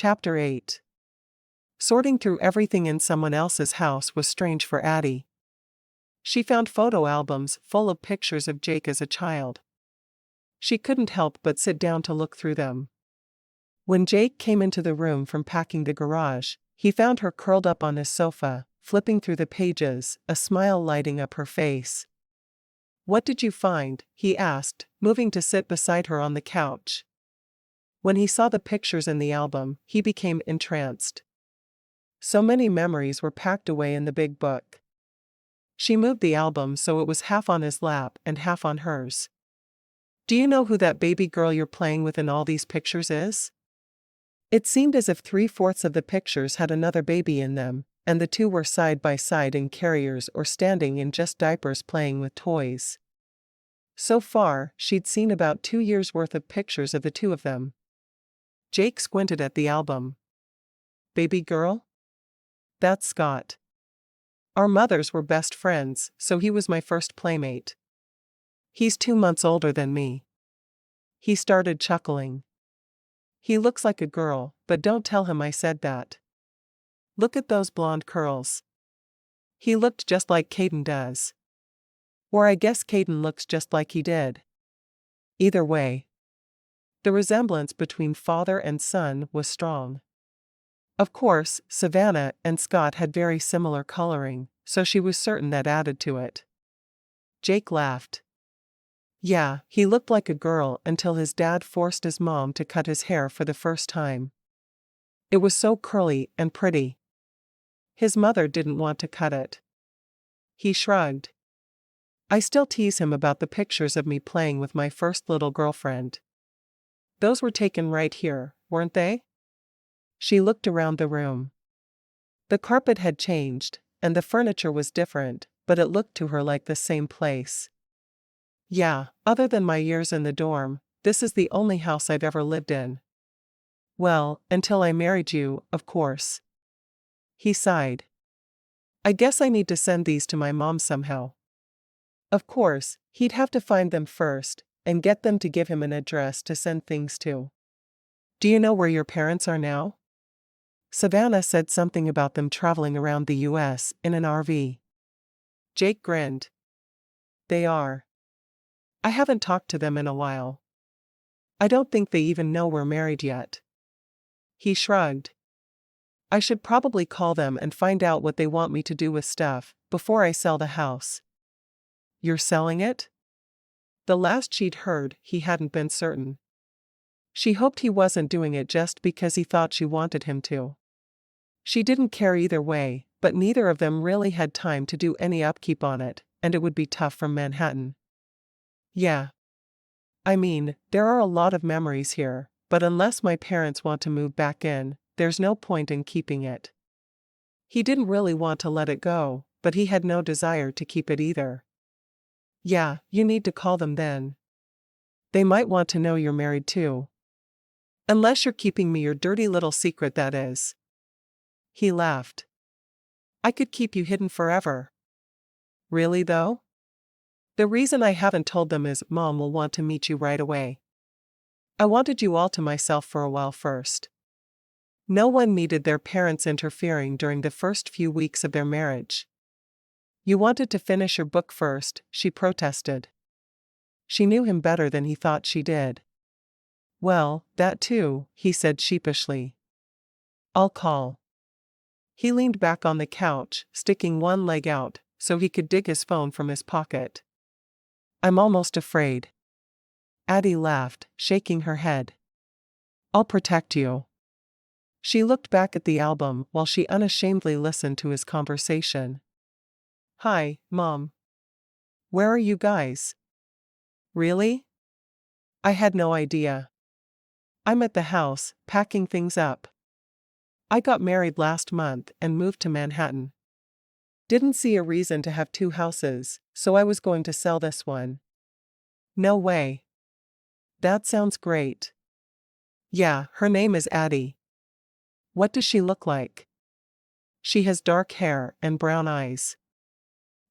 Chapter 8. Sorting through everything in someone else's house was strange for Addie. She found photo albums full of pictures of Jake as a child. She couldn't help but sit down to look through them. When Jake came into the room from packing the garage, he found her curled up on his sofa, flipping through the pages, a smile lighting up her face. "What did you find?" he asked, moving to sit beside her on the couch. When he saw the pictures in the album, he became entranced. So many memories were packed away in the big book. She moved the album so it was half on his lap and half on hers. "Do you know who that baby girl you're playing with in all these pictures is?" It seemed as if 3/4 of the pictures had another baby in them, and the two were side by side in carriers or standing in just diapers playing with toys. So far, she'd seen about 2 years' worth of pictures of the two of them. Jake squinted at the album. "Baby girl? That's Scott. Our mothers were best friends, so he was my first playmate. He's 2 months older than me." He started chuckling. "He looks like a girl, but don't tell him I said that. Look at those blonde curls. He looked just like Caden does. Or I guess Caden looks just like he did. Either way, the resemblance between father and son was strong. Of course, Savannah and Scott had very similar coloring, so she was certain that added to it." Jake laughed. "Yeah, he looked like a girl until his dad forced his mom to cut his hair for the first time. It was so curly and pretty. His mother didn't want to cut it." He shrugged. "I still tease him about the pictures of me playing with my first little girlfriend. Those were taken right here, weren't they?" She looked around the room. The carpet had changed, and the furniture was different, but it looked to her like the same place. "Yeah, other than my years in the dorm, this is the only house I've ever lived in. Well, until I married you, of course." He sighed. "I guess I need to send these to my mom somehow." Of course, he'd have to find them first, and get them to give him an address to send things to. "Do you know where your parents are now?" Savannah said something about them traveling around the U.S. in an RV. Jake grinned. "They are. I haven't talked to them in a while. I don't think they even know we're married yet." He shrugged. "I should probably call them and find out what they want me to do with stuff, before I sell the house." "You're selling it?" The last she'd heard, he hadn't been certain. She hoped he wasn't doing it just because he thought she wanted him to. She didn't care either way, but neither of them really had time to do any upkeep on it, and it would be tough from Manhattan. "Yeah. I mean, there are a lot of memories here, but unless my parents want to move back in, there's no point in keeping it." He didn't really want to let it go, but he had no desire to keep it either. "Yeah, you need to call them then. They might want to know you're married too. Unless you're keeping me your dirty little secret, that is." He laughed. "I could keep you hidden forever." "Really though? The reason I haven't told them is Mom will want to meet you right away. I wanted you all to myself for a while first." No one needed their parents interfering during the first few weeks of their marriage. "You wanted to finish your book first," she protested. She knew him better than he thought she did. "Well, that too," he said sheepishly. "I'll call." He leaned back on the couch, sticking one leg out, so he could dig his phone from his pocket. "I'm almost afraid." Addie laughed, shaking her head. "I'll protect you." She looked back at the album while she unashamedly listened to his conversation. "Hi, Mom. Where are you guys?" "Really? I had no idea. I'm at the house, packing things up. I got married last month and moved to Manhattan. Didn't see a reason to have 2 houses, so I was going to sell this one." "No way. That sounds great." "Yeah, her name is Addie." "What does she look like?" "She has dark hair and brown eyes.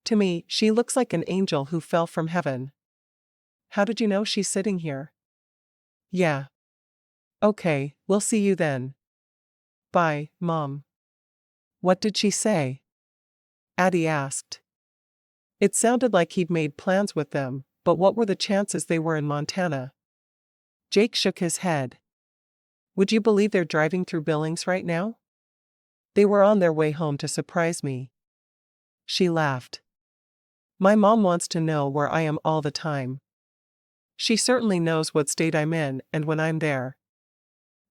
To me, she looks like an angel who fell from heaven." "How did you know she's sitting here?" "Yeah. Okay, we'll see you then." Bye, Mom. What did she say? Addie asked. It sounded like he'd made plans with them, but what were the chances they were in Montana? Jake shook his head. Would you believe they're driving through Billings right now? They were on their way home to surprise me. She laughed. My mom wants to know where I am all the time. She certainly knows what state I'm in and when I'm there.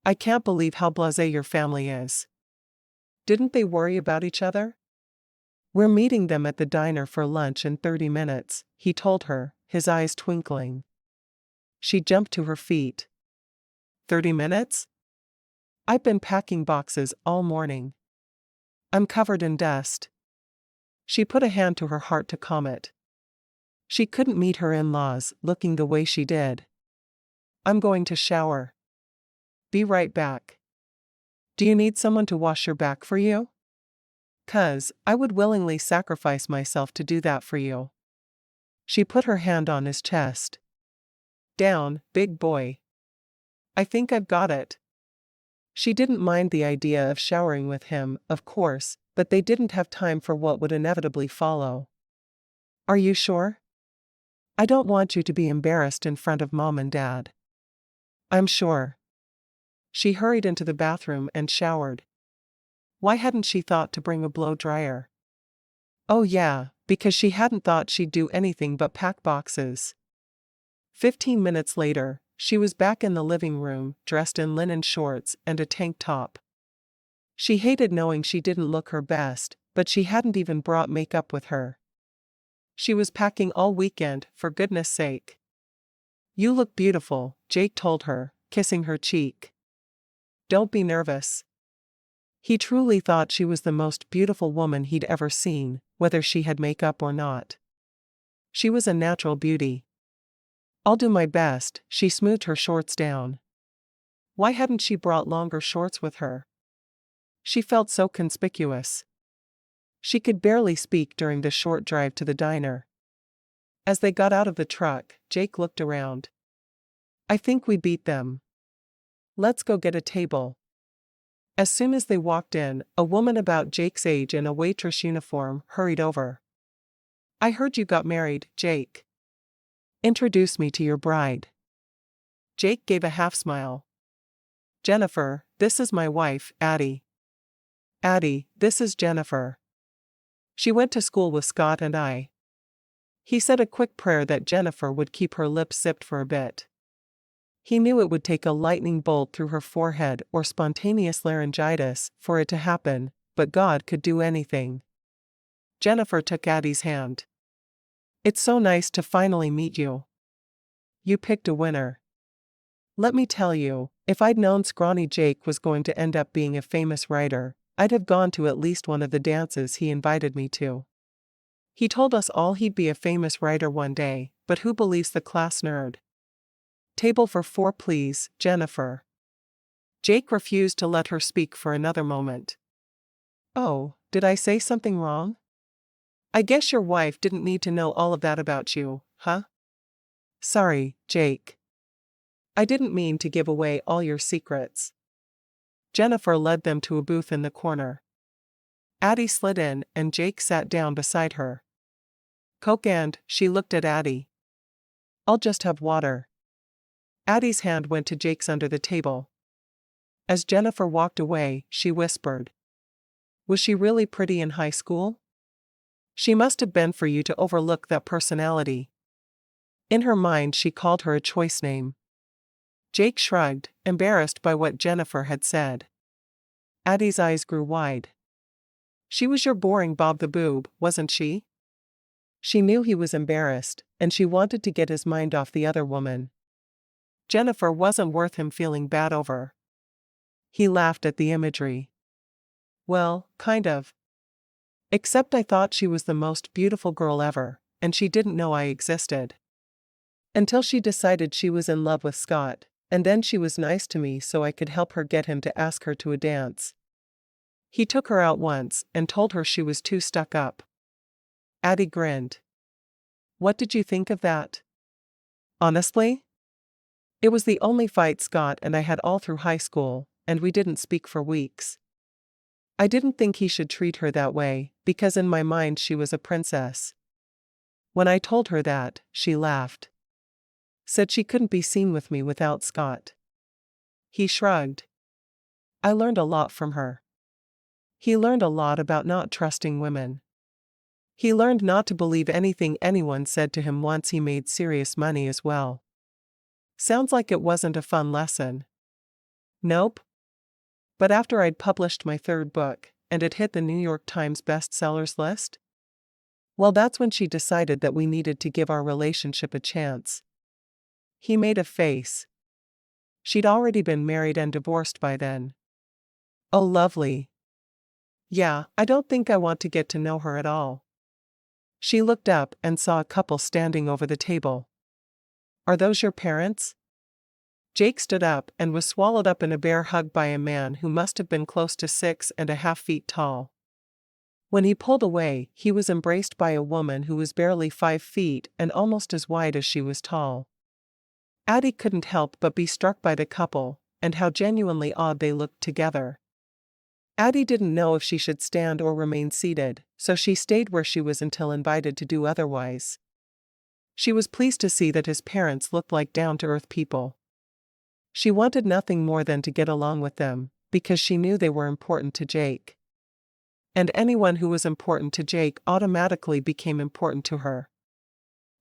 I can't believe how blasé your family is. Didn't they worry about each other? We're meeting them at the diner for lunch in 30 minutes, he told her, his eyes twinkling. She jumped to her feet. 30 minutes? I've been packing boxes all morning. I'm covered in dust. She put a hand to her heart to calm it. She couldn't meet her in-laws looking the way she did. I'm going to shower. Be right back. Do you need someone to wash your back for you? 'Cause I would willingly sacrifice myself to do that for you. She put her hand on his chest. Down, big boy. I think I've got it. She didn't mind the idea of showering with him, of course, but they didn't have time for what would inevitably follow. Are you sure? I don't want you to be embarrassed in front of Mom and Dad. I'm sure. She hurried into the bathroom and showered. Why hadn't she thought to bring a blow dryer? Oh yeah, because she hadn't thought she'd do anything but pack boxes. 15 minutes later, she was back in the living room, dressed in linen shorts and a tank top. She hated knowing she didn't look her best, but she hadn't even brought makeup with her. She was packing all weekend, for goodness sake. You look beautiful, Jake told her, kissing her cheek. Don't be nervous. He truly thought she was the most beautiful woman he'd ever seen, whether she had makeup or not. She was a natural beauty. I'll do my best, she smoothed her shorts down. Why hadn't she brought longer shorts with her? She felt so conspicuous. She could barely speak during the short drive to the diner. As they got out of the truck, Jake looked around. I think we beat them. Let's go get a table. As soon as they walked in, a woman about Jake's age in a waitress uniform hurried over. I heard you got married, Jake. Introduce me to your bride. Jake gave a half smile. Jennifer, this is my wife, Addie. Addie, this is Jennifer. She went to school with Scott and I. He said a quick prayer that Jennifer would keep her lips zipped for a bit. He knew it would take a lightning bolt through her forehead or spontaneous laryngitis for it to happen, but God could do anything. Jennifer took Addie's hand. It's so nice to finally meet you. You picked a winner. Let me tell you, if I'd known Scrawny Jake was going to end up being a famous writer, I'd have gone to at least one of the dances he invited me to. He told us all he'd be a famous writer one day, but who believes the class nerd? Table for 4 please, Jennifer. Jake refused to let her speak for another moment. Oh, did I say something wrong? I guess your wife didn't need to know all of that about you, huh? Sorry, Jake. I didn't mean to give away all your secrets. Jennifer led them to a booth in the corner. Addie slid in and Jake sat down beside her. Coke and, she looked at Addie. I'll just have water. Addie's hand went to Jake's under the table. As Jennifer walked away, she whispered. Was she really pretty in high school? She must have been for you to overlook that personality. In her mind she called her a choice name. Jake shrugged, embarrassed by what Jennifer had said. Addie's eyes grew wide. She was your boring Bob the Boob, wasn't she? She knew he was embarrassed, and she wanted to get his mind off the other woman. Jennifer wasn't worth him feeling bad over. He laughed at the imagery. Well, kind of. Except I thought she was the most beautiful girl ever, and she didn't know I existed. Until she decided she was in love with Scott, and then she was nice to me so I could help her get him to ask her to a dance. He took her out once and told her she was too stuck up. Addie grinned. What did you think of that? Honestly? It was the only fight Scott and I had all through high school, and we didn't speak for weeks. I didn't think he should treat her that way, because in my mind she was a princess. When I told her that, she laughed. Said she couldn't be seen with me without Scott. He shrugged. I learned a lot from her. He learned a lot about not trusting women. He learned not to believe anything anyone said to him once he made serious money as well. Sounds like it wasn't a fun lesson. Nope. But after I'd published my third book, and it hit the New York Times bestsellers list, well, that's when she decided that we needed to give our relationship a chance. He made a face. She'd already been married and divorced by then. Oh, lovely. Yeah, I don't think I want to get to know her at all. She looked up and saw a couple standing over the table. Are those your parents? Jake stood up and was swallowed up in a bear hug by a man who must have been close to 6.5 feet tall. When he pulled away, he was embraced by a woman who was barely 5 feet and almost as wide as she was tall. Addie couldn't help but be struck by the couple, and how genuinely odd they looked together. Addie didn't know if she should stand or remain seated, so she stayed where she was until invited to do otherwise. She was pleased to see that his parents looked like down-to-earth people. She wanted nothing more than to get along with them, because she knew they were important to Jake. And anyone who was important to Jake automatically became important to her.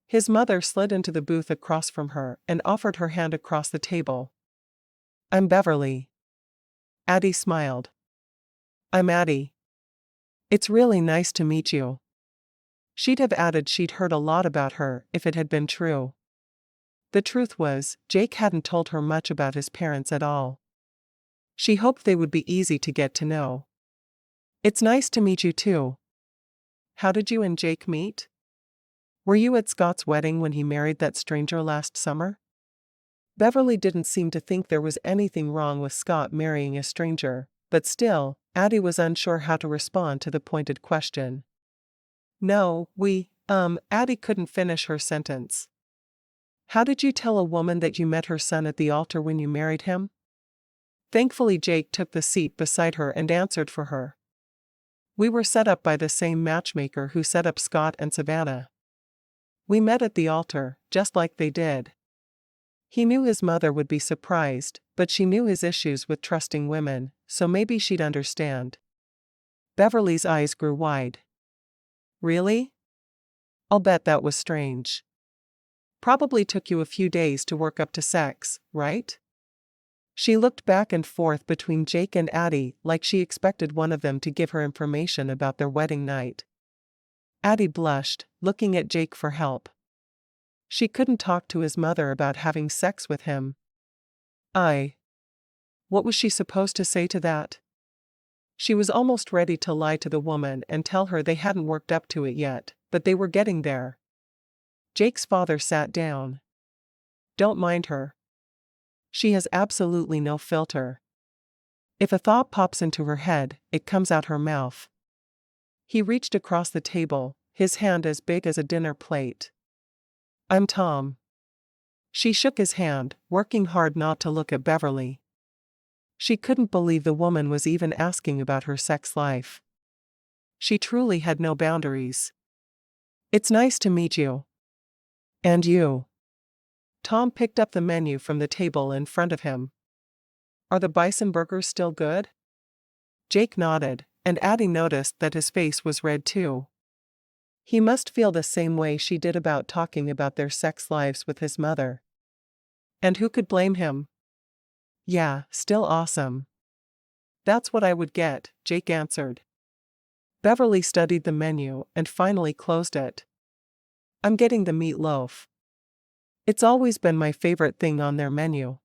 His mother slid into the booth across from her and offered her hand across the table. I'm Beverly. Addie smiled. I'm Addie. It's really nice to meet you. She'd have added she'd heard a lot about her if it had been true. The truth was, Jake hadn't told her much about his parents at all. She hoped they would be easy to get to know. It's nice to meet you too. How did you and Jake meet? Were you at Scott's wedding when he married that stranger last summer? Beverly didn't seem to think there was anything wrong with Scott marrying a stranger, but still, Addie was unsure how to respond to the pointed question. No, Addie couldn't finish her sentence. How did you tell a woman that you met her son at the altar when you married him? Thankfully, Jake took the seat beside her and answered for her. We were set up by the same matchmaker who set up Scott and Savannah. We met at the altar, just like they did. He knew his mother would be surprised, but she knew his issues with trusting women, so maybe she'd understand. Beverly's eyes grew wide. Really? I'll bet that was strange. Probably took you a few days to work up to sex, right? She looked back and forth between Jake and Addie like she expected one of them to give her information about their wedding night. Addie blushed, looking at Jake for help. She couldn't talk to his mother about having sex with him. What was she supposed to say to that? She was almost ready to lie to the woman and tell her they hadn't worked up to it yet, but they were getting there. Jake's father sat down. Don't mind her. She has absolutely no filter. If a thought pops into her head, it comes out her mouth. He reached across the table, his hand as big as a dinner plate. I'm Tom. She shook his hand, working hard not to look at Beverly. She couldn't believe the woman was even asking about her sex life. She truly had no boundaries. It's nice to meet you. And you. Tom picked up the menu from the table in front of him. Are the bison burgers still good? Jake nodded, and Addie noticed that his face was red too. He must feel the same way she did about talking about their sex lives with his mother. And who could blame him? Yeah, still awesome. That's what I would get, Jake answered. Beverly studied the menu and finally closed it. I'm getting the meatloaf. It's always been my favorite thing on their menu.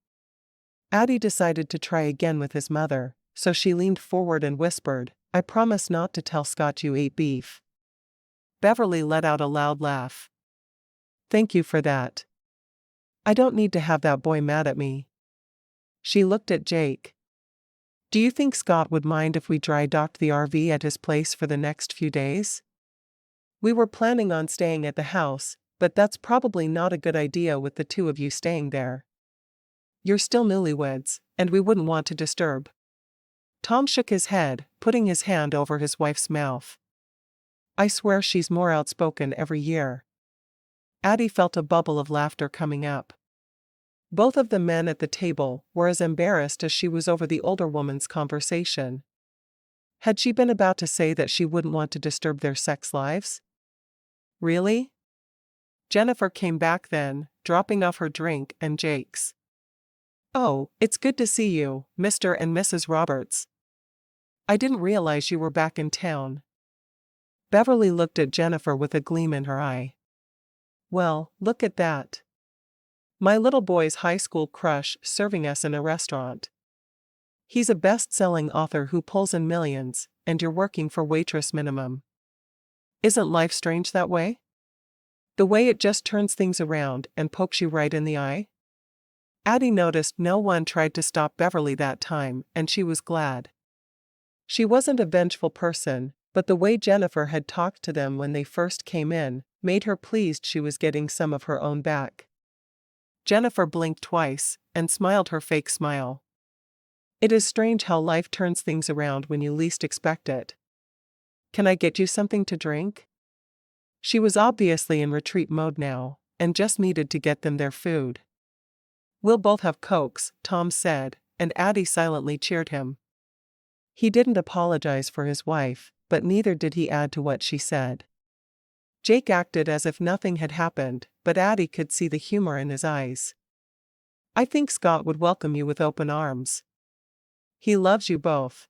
Addie decided to try again with his mother, so she leaned forward and whispered, I promise not to tell Scott you ate beef. Beverly let out a loud laugh. Thank you for that. I don't need to have that boy mad at me. She looked at Jake. Do you think Scott would mind if we dry docked the RV at his place for the next few days? We were planning on staying at the house, but that's probably not a good idea with the two of you staying there. You're still newlyweds, and we wouldn't want to disturb. Tom shook his head, putting his hand over his wife's mouth. I swear she's more outspoken every year. Addie felt a bubble of laughter coming up. Both of the men at the table were as embarrassed as she was over the older woman's conversation. Had she been about to say that she wouldn't want to disturb their sex lives? Really? Jennifer came back then, dropping off her drink and Jake's. Oh, it's good to see you, Mr. and Mrs. Roberts. I didn't realize you were back in town. Beverly looked at Jennifer with a gleam in her eye. Well, look at that. My little boy's high school crush serving us in a restaurant. He's a best-selling author who pulls in millions, and you're working for waitress minimum. Isn't life strange that way? The way it just turns things around and pokes you right in the eye? Addie noticed no one tried to stop Beverly that time, and she was glad. She wasn't a vengeful person, but the way Jennifer had talked to them when they first came in made her pleased she was getting some of her own back. Jennifer blinked twice and smiled her fake smile. It is strange how life turns things around when you least expect it. Can I get you something to drink? She was obviously in retreat mode now, and just needed to get them their food. We'll both have Cokes, Tom said, and Addie silently cheered him. He didn't apologize for his wife, but neither did he add to what she said. Jake acted as if nothing had happened, but Addie could see the humor in his eyes. I think Scott would welcome you with open arms. He loves you both.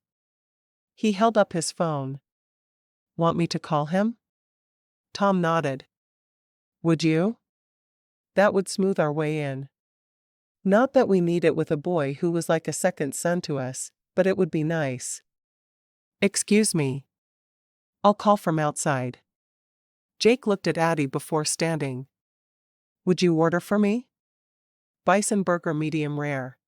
He held up his phone. Want me to call him? Tom nodded. Would you? That would smooth our way in. Not that we need it with a boy who was like a second son to us, but it would be nice. Excuse me. I'll call from outside. Jake looked at Addie before standing. Would you order for me? Bison burger medium rare.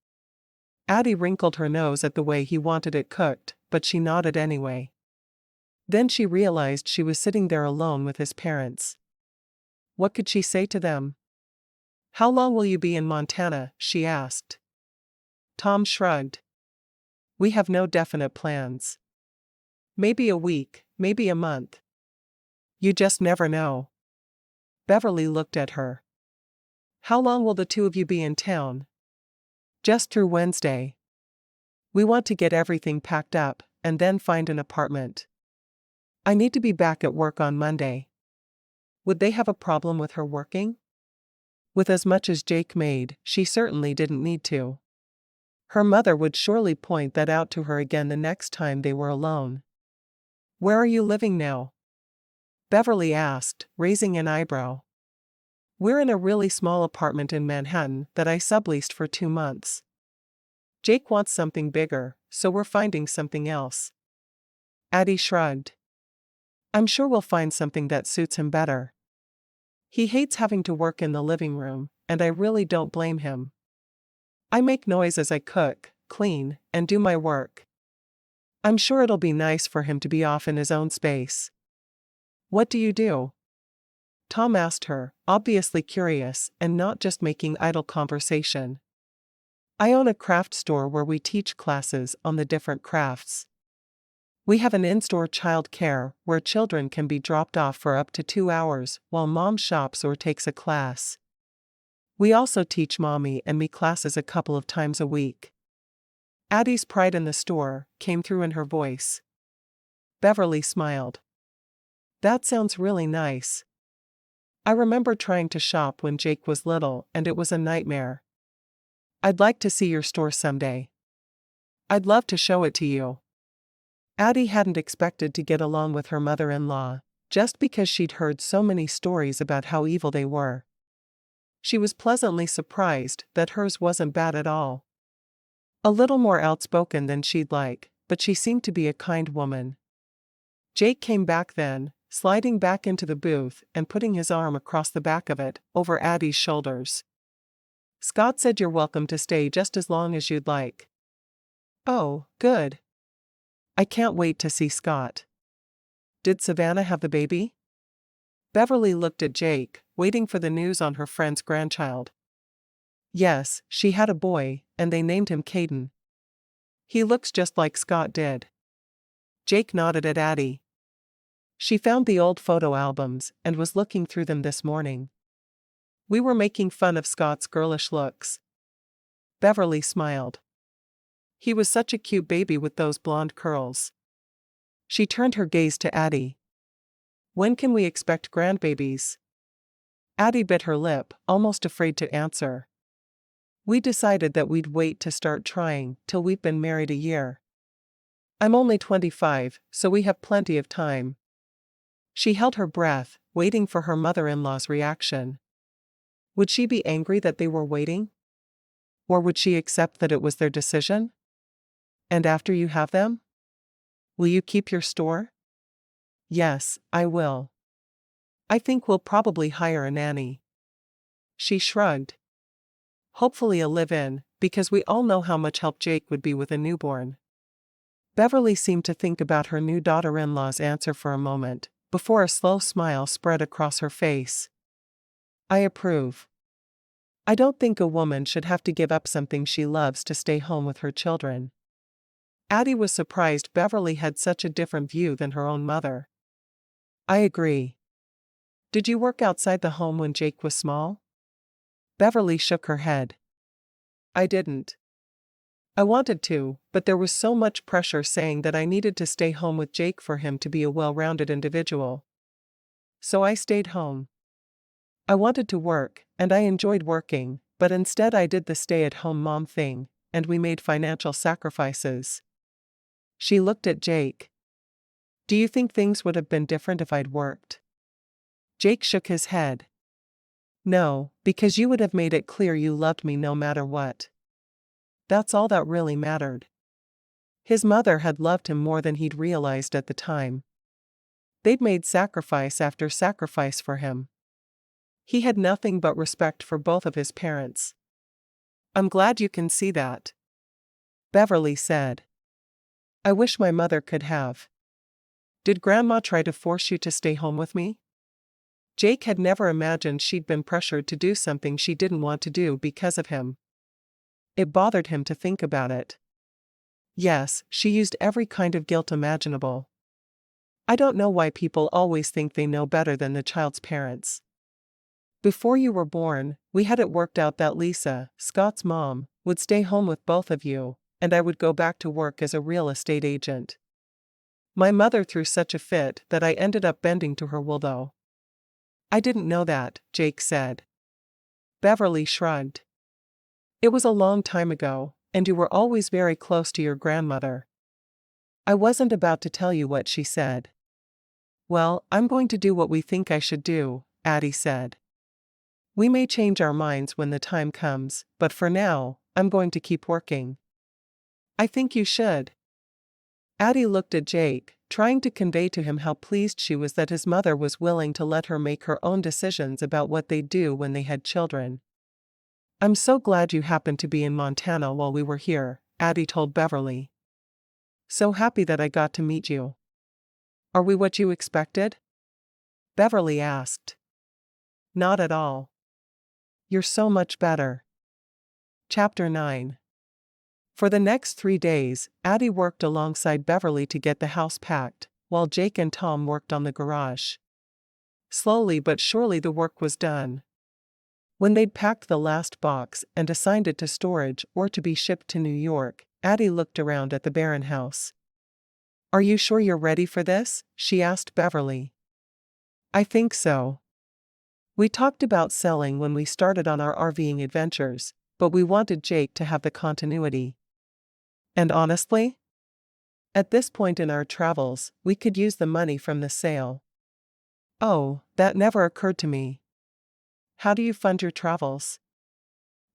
Addie wrinkled her nose at the way he wanted it cooked, but she nodded anyway. Then she realized she was sitting there alone with his parents. What could she say to them? How long will you be in Montana? She asked. Tom shrugged. We have no definite plans. Maybe a week, maybe a month. You just never know. Beverly looked at her. How long will the two of you be in town? Just through Wednesday. We want to get everything packed up, and then find an apartment. I need to be back at work on Monday. Would they have a problem with her working? With as much as Jake made, she certainly didn't need to. Her mother would surely point that out to her again the next time they were alone. Where are you living now? Beverly asked, raising an eyebrow. We're in a really small apartment in Manhattan that I subleased for 2 months. Jake wants something bigger, so we're finding something else. Addie shrugged. I'm sure we'll find something that suits him better. He hates having to work in the living room, and I really don't blame him. I make noise as I cook, clean, and do my work. I'm sure it'll be nice for him to be off in his own space. What do you do? Tom asked her, obviously curious and not just making idle conversation. I own a craft store where we teach classes on the different crafts. We have an in-store child care where children can be dropped off for up to 2 hours while mom shops or takes a class. We also teach mommy and me classes a couple of times a week. Addie's pride in the store came through in her voice. Beverly smiled. That sounds really nice. I remember trying to shop when Jake was little and it was a nightmare. I'd like to see your store someday. I'd love to show it to you. Addie hadn't expected to get along with her mother-in-law, just because she'd heard so many stories about how evil they were. She was pleasantly surprised that hers wasn't bad at all. A little more outspoken than she'd like, but she seemed to be a kind woman. Jake came back then, sliding back into the booth and putting his arm across the back of it, over Addie's shoulders. Scott said you're welcome to stay just as long as you'd like. Oh, good. I can't wait to see Scott. Did Savannah have the baby? Beverly looked at Jake, waiting for the news on her friend's grandchild. Yes, she had a boy, and they named him Caden. He looks just like Scott did. Jake nodded at Addie. She found the old photo albums and was looking through them this morning. We were making fun of Scott's girlish looks. Beverly smiled. He was such a cute baby with those blonde curls. She turned her gaze to Addie. When can we expect grandbabies? Addie bit her lip, almost afraid to answer. We decided that we'd wait to start trying till we've been married a year. I'm only 25, so we have plenty of time. She held her breath, waiting for her mother-in-law's reaction. Would she be angry that they were waiting? Or would she accept that it was their decision? And after you have them? Will you keep your store? Yes, I will. I think we'll probably hire a nanny. She shrugged. Hopefully a live-in, because we all know how much help Jake would be with a newborn. Beverly seemed to think about her new daughter-in-law's answer for a moment, before a slow smile spread across her face. I approve. I don't think a woman should have to give up something she loves to stay home with her children. Addie was surprised Beverly had such a different view than her own mother. I agree. Did you work outside the home when Jake was small? Beverly shook her head. I didn't. I wanted to, but there was so much pressure saying that I needed to stay home with Jake for him to be a well-rounded individual. So I stayed home. I wanted to work, and I enjoyed working, but instead I did the stay-at-home mom thing, and we made financial sacrifices. She looked at Jake. Do you think things would have been different if I'd worked? Jake shook his head. No, because you would have made it clear you loved me no matter what. That's all that really mattered. His mother had loved him more than he'd realized at the time. They'd made sacrifice after sacrifice for him. He had nothing but respect for both of his parents. I'm glad you can see that. Beverly said. I wish my mother could have. Did Grandma try to force you to stay home with me? Jake had never imagined she'd been pressured to do something she didn't want to do because of him. It bothered him to think about it. Yes, she used every kind of guilt imaginable. I don't know why people always think they know better than the child's parents. Before you were born, we had it worked out that Lisa, Scott's mom, would stay home with both of you, and I would go back to work as a real estate agent. My mother threw such a fit that I ended up bending to her will though. I didn't know that, Jake said. Beverly shrugged. It was a long time ago, and you were always very close to your grandmother. I wasn't about to tell you what she said. Well, I'm going to do what we think I should do, Addie said. We may change our minds when the time comes, but for now, I'm going to keep working. I think you should. Addie looked at Jake, trying to convey to him how pleased she was that his mother was willing to let her make her own decisions about what they'd do when they had children. I'm so glad you happened to be in Montana while we were here, Addie told Beverly. So happy that I got to meet you. Are we what you expected? Beverly asked. Not at all. You're so much better. Chapter 9. For the next 3 days, Addie worked alongside Beverly to get the house packed, while Jake and Tom worked on the garage. Slowly but surely the work was done. When they'd packed the last box and assigned it to storage or to be shipped to New York, Addie looked around at the barren house. Are you sure you're ready for this? She asked Beverly. I think so. We talked about selling when we started on our RVing adventures, but we wanted Jake to have the continuity. And honestly, at this point in our travels, we could use the money from the sale. Oh, that never occurred to me. How do you fund your travels?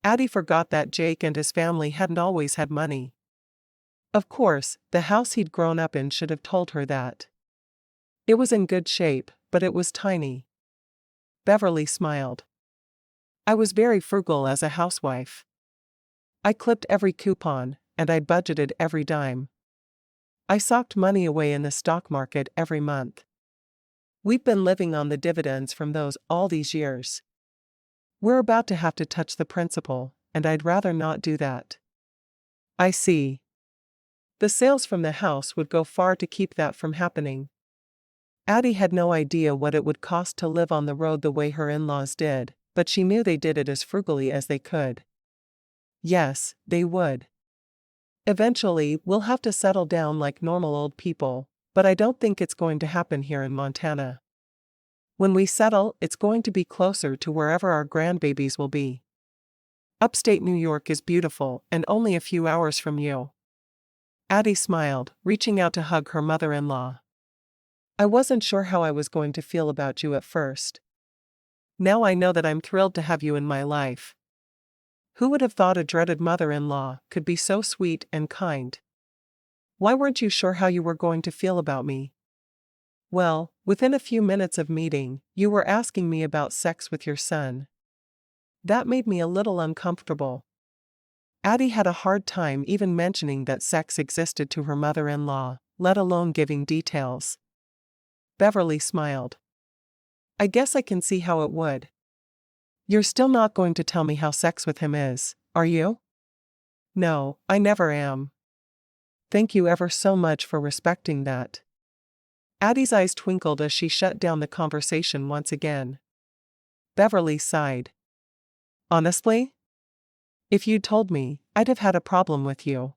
Addie forgot that Jake and his family hadn't always had money. Of course, the house he'd grown up in should have told her that. It was in good shape, but it was tiny. Beverly smiled. I was very frugal as a housewife. I clipped every coupon, and I budgeted every dime. I socked money away in the stock market every month. We've been living on the dividends from those all these years. We're about to have to touch the principal, and I'd rather not do that. I see. The sales from the house would go far to keep that from happening. Addie had no idea what it would cost to live on the road the way her in-laws did, but she knew they did it as frugally as they could. Yes, they would. Eventually, we'll have to settle down like normal old people, but I don't think it's going to happen here in Montana. When we settle, it's going to be closer to wherever our grandbabies will be. Upstate New York is beautiful and only a few hours from you. Addie smiled, reaching out to hug her mother-in-law. I wasn't sure how I was going to feel about you at first. Now I know that I'm thrilled to have you in my life. Who would have thought a dreaded mother-in-law could be so sweet and kind? Why weren't you sure how you were going to feel about me? Well, within a few minutes of meeting, you were asking me about sex with your son. That made me a little uncomfortable. Addie had a hard time even mentioning that sex existed to her mother-in-law, let alone giving details. Beverly smiled. I guess I can see how it would. You're still not going to tell me how sex with him is, are you? No, I never am. Thank you ever so much for respecting that. Addie's eyes twinkled as she shut down the conversation once again. Beverly sighed. Honestly? If you'd told me, I'd have had a problem with you.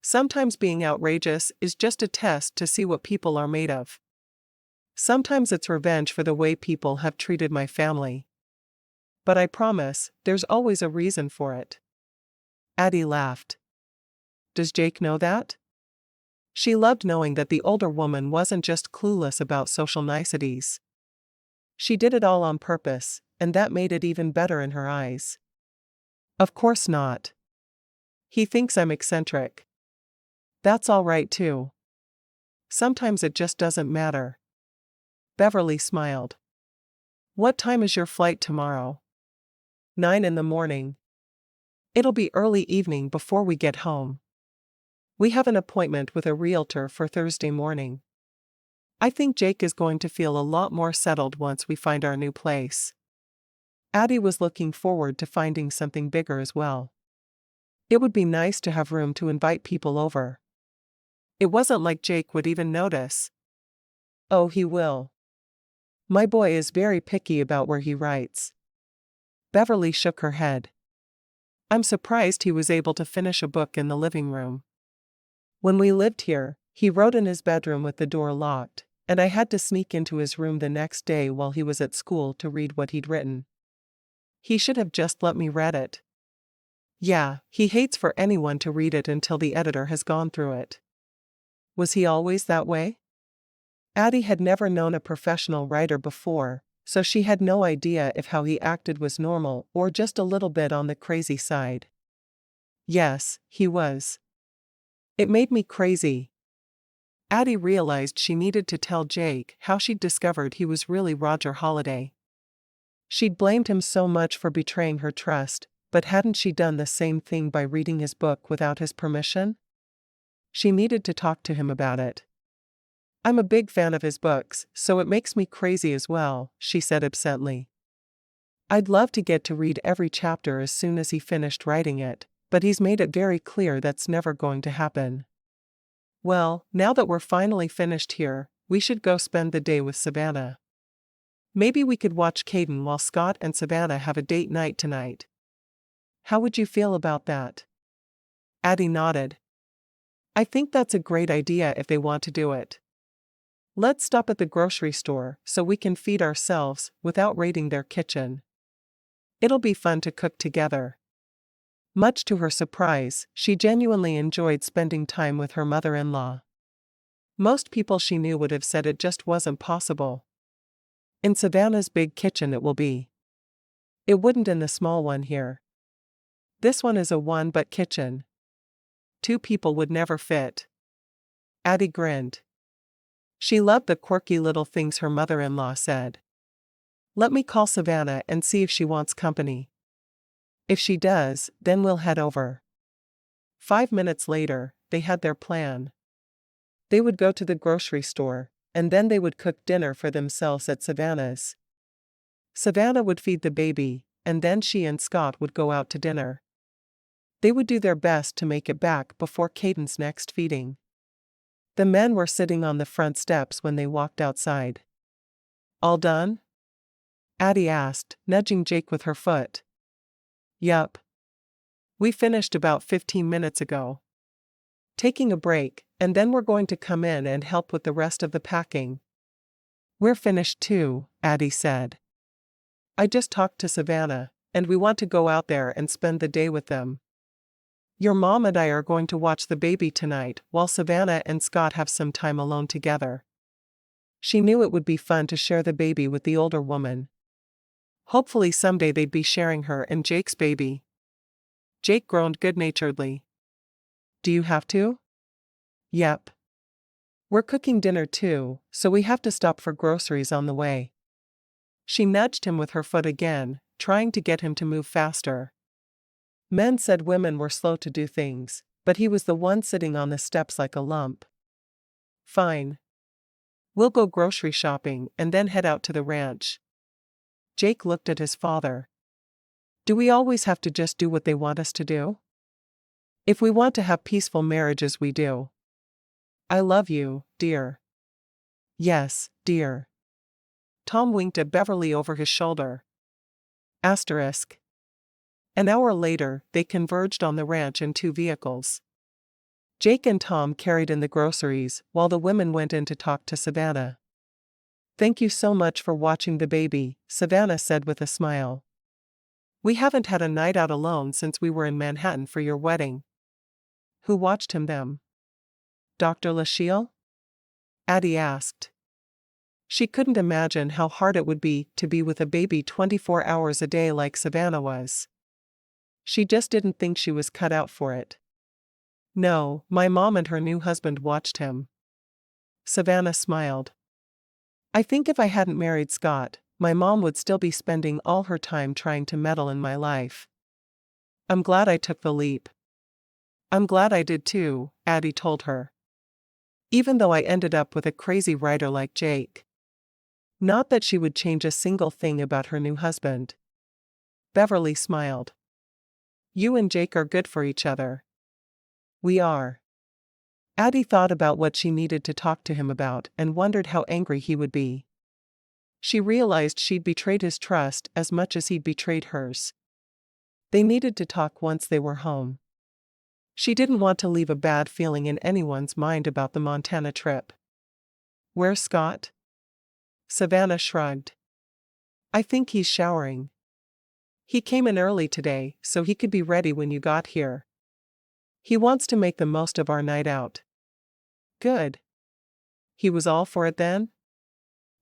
Sometimes being outrageous is just a test to see what people are made of. Sometimes it's revenge for the way people have treated my family. But I promise, there's always a reason for it. Addie laughed. Does Jake know that? She loved knowing that the older woman wasn't just clueless about social niceties. She did it all on purpose, and that made it even better in her eyes. Of course not. He thinks I'm eccentric. That's all right too. Sometimes it just doesn't matter. Beverly smiled. What time is your flight tomorrow? 9 in the morning. It'll be early evening before we get home. We have an appointment with a realtor for Thursday morning. I think Jake is going to feel a lot more settled once we find our new place. Addie was looking forward to finding something bigger as well. It would be nice to have room to invite people over. It wasn't like Jake would even notice. Oh, he will. My boy is very picky about where he writes. Beverly shook her head. I'm surprised he was able to finish a book in the living room. When we lived here, he wrote in his bedroom with the door locked, and I had to sneak into his room the next day while he was at school to read what he'd written. He should have just let me read it. Yeah, he hates for anyone to read it until the editor has gone through it. Was he always that way? Addie had never known a professional writer before, so she had no idea if how he acted was normal or just a little bit on the crazy side. Yes, he was. It made me crazy. Addie realized she needed to tell Jake how she'd discovered he was really Roger Holiday. She'd blamed him so much for betraying her trust, but hadn't she done the same thing by reading his book without his permission? She needed to talk to him about it. I'm a big fan of his books, so it makes me crazy as well, she said absently. I'd love to get to read every chapter as soon as he finished writing it, but he's made it very clear that's never going to happen. Well, now that we're finally finished here, we should go spend the day with Savannah. Maybe we could watch Caden while Scott and Savannah have a date night tonight. How would you feel about that? Addie nodded. I think that's a great idea if they want to do it. Let's stop at the grocery store so we can feed ourselves without raiding their kitchen. It'll be fun to cook together. Much to her surprise, she genuinely enjoyed spending time with her mother-in-law. Most people she knew would have said it just wasn't possible. In Savannah's big kitchen it will be. It wouldn't in the small one here. This one is a one-but kitchen. 2 people would never fit. Addie grinned. She loved the quirky little things her mother-in-law said. Let me call Savannah and see if she wants company. If she does, then we'll head over. 5 minutes later, they had their plan. They would go to the grocery store, and then they would cook dinner for themselves at Savannah's. Savannah would feed the baby, and then she and Scott would go out to dinner. They would do their best to make it back before Caden's next feeding. The men were sitting on the front steps when they walked outside. All done? Addie asked, nudging Jake with her foot. Yup. We finished about 15 minutes ago. Taking a break, and then we're going to come in and help with the rest of the packing. We're finished too, Addie said. I just talked to Savannah, and we want to go out there and spend the day with them. Your mom and I are going to watch the baby tonight while Savannah and Scott have some time alone together. She knew it would be fun to share the baby with the older woman. Hopefully someday they'd be sharing her and Jake's baby. Jake groaned good-naturedly. Do you have to? Yep. We're cooking dinner too, so we have to stop for groceries on the way. She nudged him with her foot again, trying to get him to move faster. Men said women were slow to do things, but he was the one sitting on the steps like a lump. Fine. We'll go grocery shopping and then head out to the ranch. Jake looked at his father. Do we always have to just do what they want us to do? If we want to have peaceful marriages, we do. I love you, dear. Yes, dear. Tom winked at Beverly over his shoulder. Asterisk. An hour later, they converged on the ranch in 2 vehicles. Jake and Tom carried in the groceries while the women went in to talk to Savannah. Thank you so much for watching the baby, Savannah said with a smile. We haven't had a night out alone since we were in Manhattan for your wedding. Who watched him then? Dr. Lachele? Addie asked. She couldn't imagine how hard it would be to be with a baby 24 hours a day like Savannah was. She just didn't think she was cut out for it. No, my mom and her new husband watched him. Savannah smiled. I think if I hadn't married Scott, my mom would still be spending all her time trying to meddle in my life. I'm glad I took the leap. I'm glad I did too, Addie told her. Even though I ended up with a crazy writer like Jake. Not that she would change a single thing about her new husband. Beverly smiled. You and Jake are good for each other. We are. Addie thought about what she needed to talk to him about and wondered how angry he would be. She realized she'd betrayed his trust as much as he'd betrayed hers. They needed to talk once they were home. She didn't want to leave a bad feeling in anyone's mind about the Montana trip. Where's Scott? Savannah shrugged. I think he's showering. He came in early today so he could be ready when you got here. He wants to make the most of our night out. Good. He was all for it then?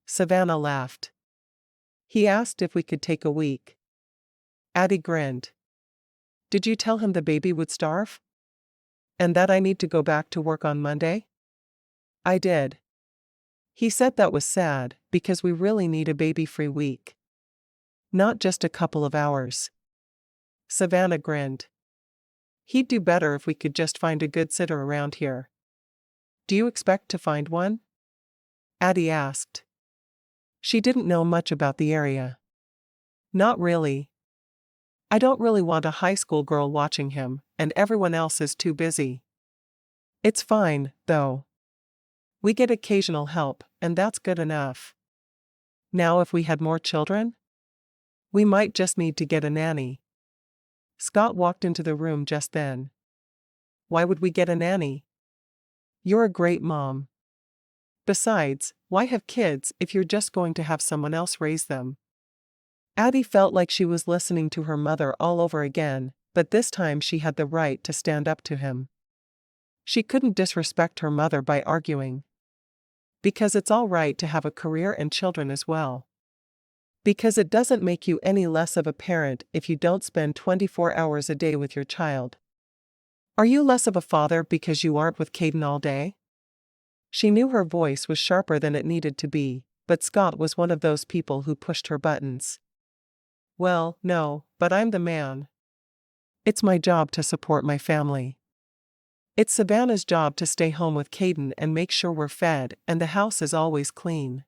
Savannah laughed. He asked if we could take a week. Addie grinned. Did you tell him the baby would starve? And that I need to go back to work on Monday? I did. He said that was sad because we really need a baby-free week. Not just a couple of hours. Savannah grinned. He'd do better if we could just find a good sitter around here. Do you expect to find one? Addie asked. She didn't know much about the area. Not really. I don't really want a high school girl watching him, and everyone else is too busy. It's fine, though. We get occasional help, and that's good enough. Now if we had more children? We might just need to get a nanny. Scott walked into the room just then. Why would we get a nanny? You're a great mom. Besides, why have kids if you're just going to have someone else raise them? Addie felt like she was listening to her mother all over again, but this time she had the right to stand up to him. She couldn't disrespect her mother by arguing. Because it's all right to have a career and children as well. Because it doesn't make you any less of a parent if you don't spend 24 hours a day with your child. Are you less of a father because you aren't with Caden all day? She knew her voice was sharper than it needed to be, but Scott was one of those people who pushed her buttons. Well, no, but I'm the man. It's my job to support my family. It's Savannah's job to stay home with Caden and make sure we're fed and the house is always clean.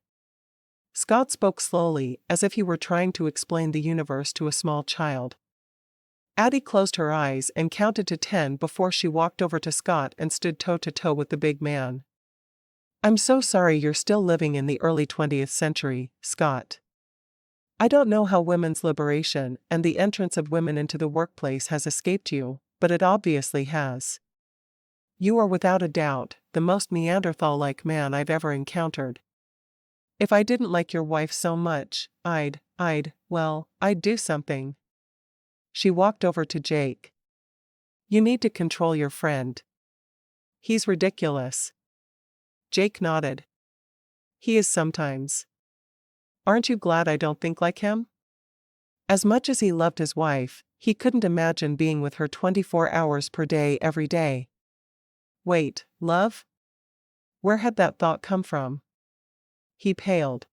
Scott spoke slowly, as if he were trying to explain the universe to a small child. Addie closed her eyes and counted to 10 before she walked over to Scott and stood toe-to-toe with the big man. "I'm so sorry you're still living in the early 20th century, Scott. I don't know how women's liberation and the entrance of women into the workplace has escaped you, but it obviously has. You are without a doubt the most Neanderthal-like man I've ever encountered. If I didn't like your wife so much, I'd do something." She walked over to Jake. "You need to control your friend. He's ridiculous." Jake nodded. "He is sometimes. Aren't you glad I don't think like him?" As much as he loved his wife, he couldn't imagine being with her 24 hours per day every day. Wait, love? Where had that thought come from? He paled.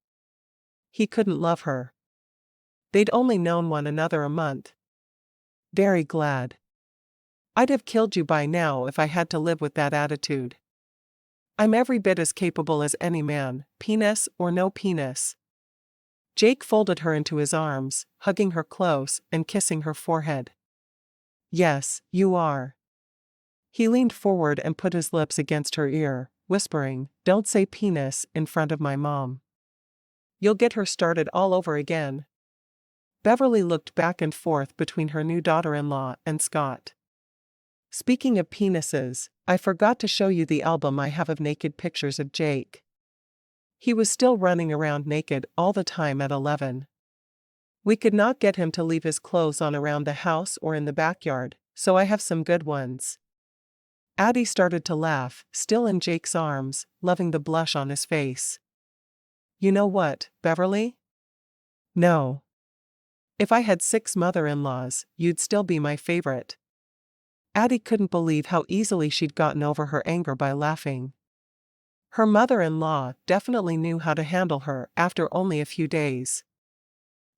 He couldn't love her. They'd only known one another a month. Very glad. I'd have killed you by now if I had to live with that attitude. I'm every bit as capable as any man, penis or no penis. Jake folded her into his arms, hugging her close and kissing her forehead. Yes, you are. He leaned forward and put his lips against her ear, whispering, "Don't say penis in front of my mom. You'll get her started all over again." Beverly looked back and forth between her new daughter-in-law and Scott. "Speaking of penises, I forgot to show you the album I have of naked pictures of Jake. He was still running around naked all the time at 11. We could not get him to leave his clothes on around the house or in the backyard, so I have some good ones." Addie started to laugh, still in Jake's arms, loving the blush on his face. "You know what, Beverly? No. If I had 6 mother-in-laws, you'd still be my favorite." Addie couldn't believe how easily she'd gotten over her anger by laughing. Her mother-in-law definitely knew how to handle her after only a few days.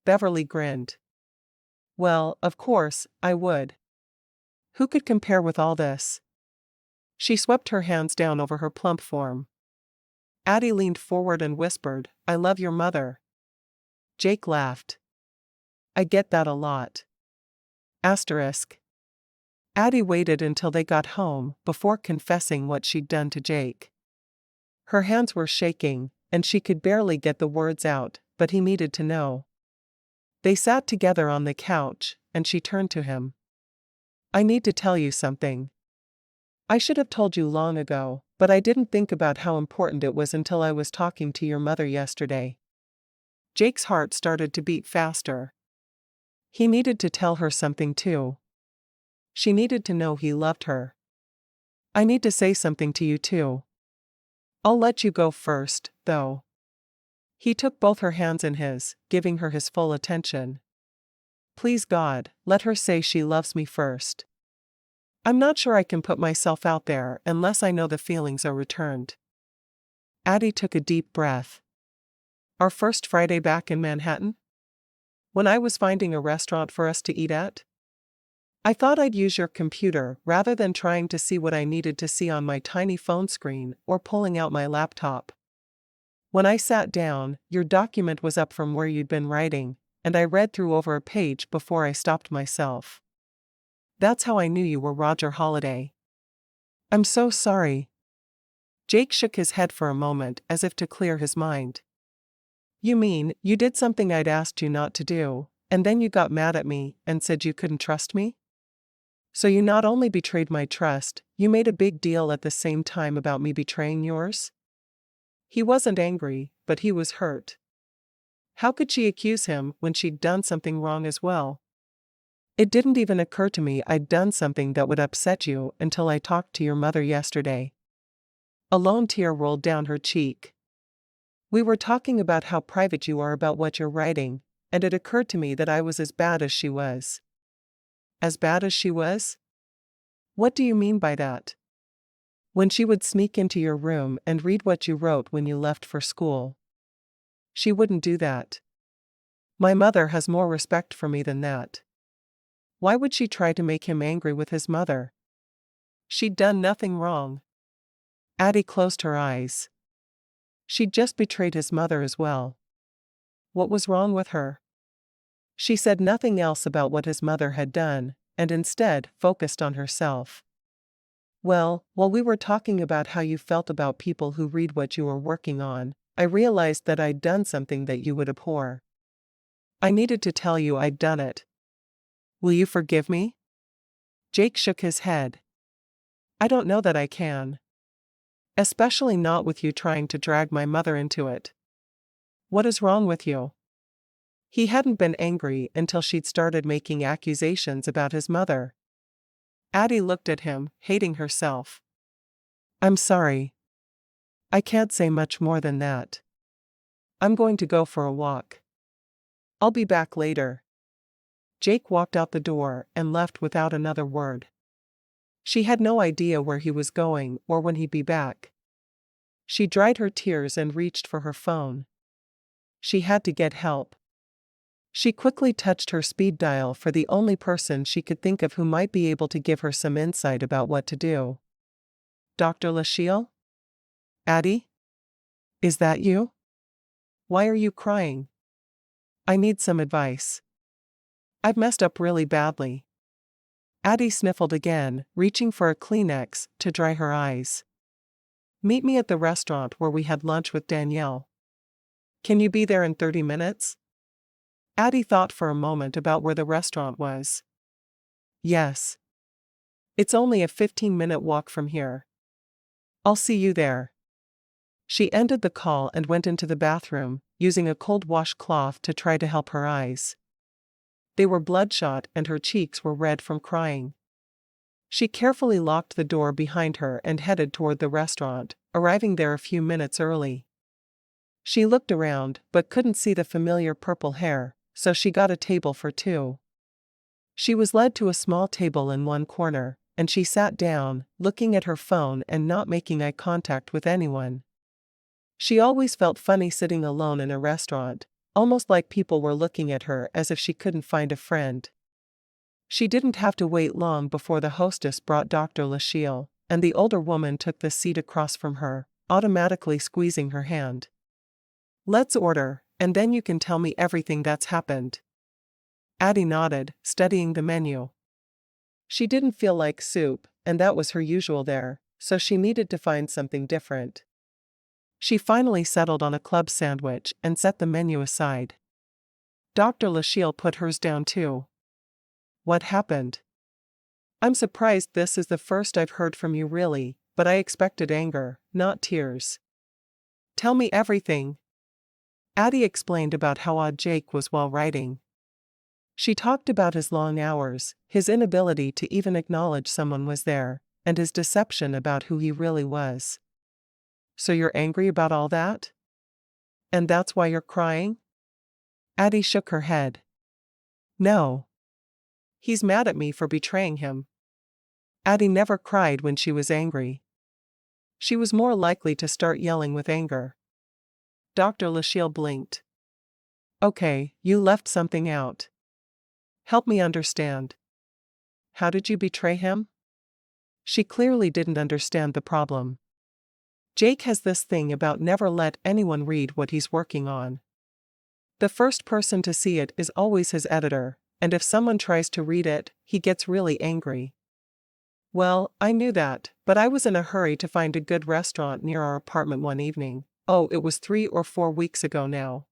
Beverly grinned. "Well, of course, I would. Who could compare with all this?" She swept her hands down over her plump form. Addie leaned forward and whispered, "I love your mother." Jake laughed. "I get that a lot." Asterisk. Addie waited until they got home before confessing what she'd done to Jake. Her hands were shaking, and she could barely get the words out, but he needed to know. They sat together on the couch, and she turned to him. "I need to tell you something. I should have told you long ago, but I didn't think about how important it was until I was talking to your mother yesterday." Jake's heart started to beat faster. He needed to tell her something too. She needed to know he loved her. "I need to say something to you too. I'll let you go first, though." He took both her hands in his, giving her his full attention. "Please God, let her say she loves me first. I'm not sure I can put myself out there unless I know the feelings are returned." Addie took a deep breath. "Our first Friday back in Manhattan? When I was finding a restaurant for us to eat at? I thought I'd use your computer rather than trying to see what I needed to see on my tiny phone screen or pulling out my laptop. When I sat down, your document was up from where you'd been writing, and I read through over a page before I stopped myself. That's how I knew you were Roger Holiday." "I'm so sorry." Jake shook his head for a moment as if to clear his mind. "You mean, you did something I'd asked you not to do, and then you got mad at me and said you couldn't trust me? So you not only betrayed my trust, you made a big deal at the same time about me betraying yours?" He wasn't angry, but he was hurt. How could she accuse him when she'd done something wrong as well? "It didn't even occur to me I'd done something that would upset you until I talked to your mother yesterday." A lone tear rolled down her cheek. "We were talking about how private you are about what you're writing, and it occurred to me that I was as bad as she was." "As bad as she was? What do you mean by that?" "When she would sneak into your room and read what you wrote when you left for school." "She wouldn't do that. My mother has more respect for me than that. Why would she try to make him angry with his mother? She'd done nothing wrong." Addie closed her eyes. She'd just betrayed his mother as well. What was wrong with her? She said nothing else about what his mother had done, and instead focused on herself. Well, while we were talking about how you felt about people who read what you were working on, I realized that I'd done something that you would abhor. I needed to tell you I'd done it. Will you forgive me? Jake shook his head. I don't know that I can. Especially not with you trying to drag my mother into it. What is wrong with you? He hadn't been angry until she'd started making accusations about his mother. Addie looked at him, hating herself. I'm sorry. I can't say much more than that. I'm going to go for a walk. I'll be back later. Jake walked out the door and left without another word. She had no idea where he was going or when he'd be back. She dried her tears and reached for her phone. She had to get help. She quickly touched her speed dial for the only person she could think of who might be able to give her some insight about what to do. Dr. Lachele? Addie? Is that you? Why are you crying? I need some advice. I've messed up really badly. Addie sniffled again, reaching for a Kleenex to dry her eyes. Meet me at the restaurant where we had lunch with Danielle. Can you be there in 30 minutes? Addie thought for a moment about where the restaurant was. Yes. It's only a 15-minute walk from here. I'll see you there. She ended the call and went into the bathroom, using a cold washcloth to try to help her eyes. They were bloodshot and her cheeks were red from crying. She carefully locked the door behind her and headed toward the restaurant, arriving there a few minutes early. She looked around but couldn't see the familiar purple hair, so she got a table for two. She was led to a small table in one corner, and she sat down, looking at her phone and not making eye contact with anyone. She always felt funny sitting alone in a restaurant, almost like people were looking at her as if she couldn't find a friend. She didn't have to wait long before the hostess brought Dr. Lachele, and the older woman took the seat across from her, automatically squeezing her hand. Let's order, and then you can tell me everything that's happened. Addie nodded, studying the menu. She didn't feel like soup, and that was her usual there, so she needed to find something different. She finally settled on a club sandwich and set the menu aside. Dr. Lachele put hers down too. What happened? I'm surprised this is the first I've heard from you really, but I expected anger, not tears. Tell me everything. Addie explained about how odd Jake was while writing. She talked about his long hours, his inability to even acknowledge someone was there, and his deception about who he really was. So you're angry about all that? And that's why you're crying? Addie shook her head. No. He's mad at me for betraying him. Addie never cried when she was angry. She was more likely to start yelling with anger. Dr. Lachele blinked. Okay, you left something out. Help me understand. How did you betray him? She clearly didn't understand the problem. Jake has this thing about never let anyone read what he's working on. The first person to see it is always his editor, and if someone tries to read it, he gets really angry. Well, I knew that, but I was in a hurry to find a good restaurant near our apartment one evening. Oh, it was 3 or 4 weeks ago now.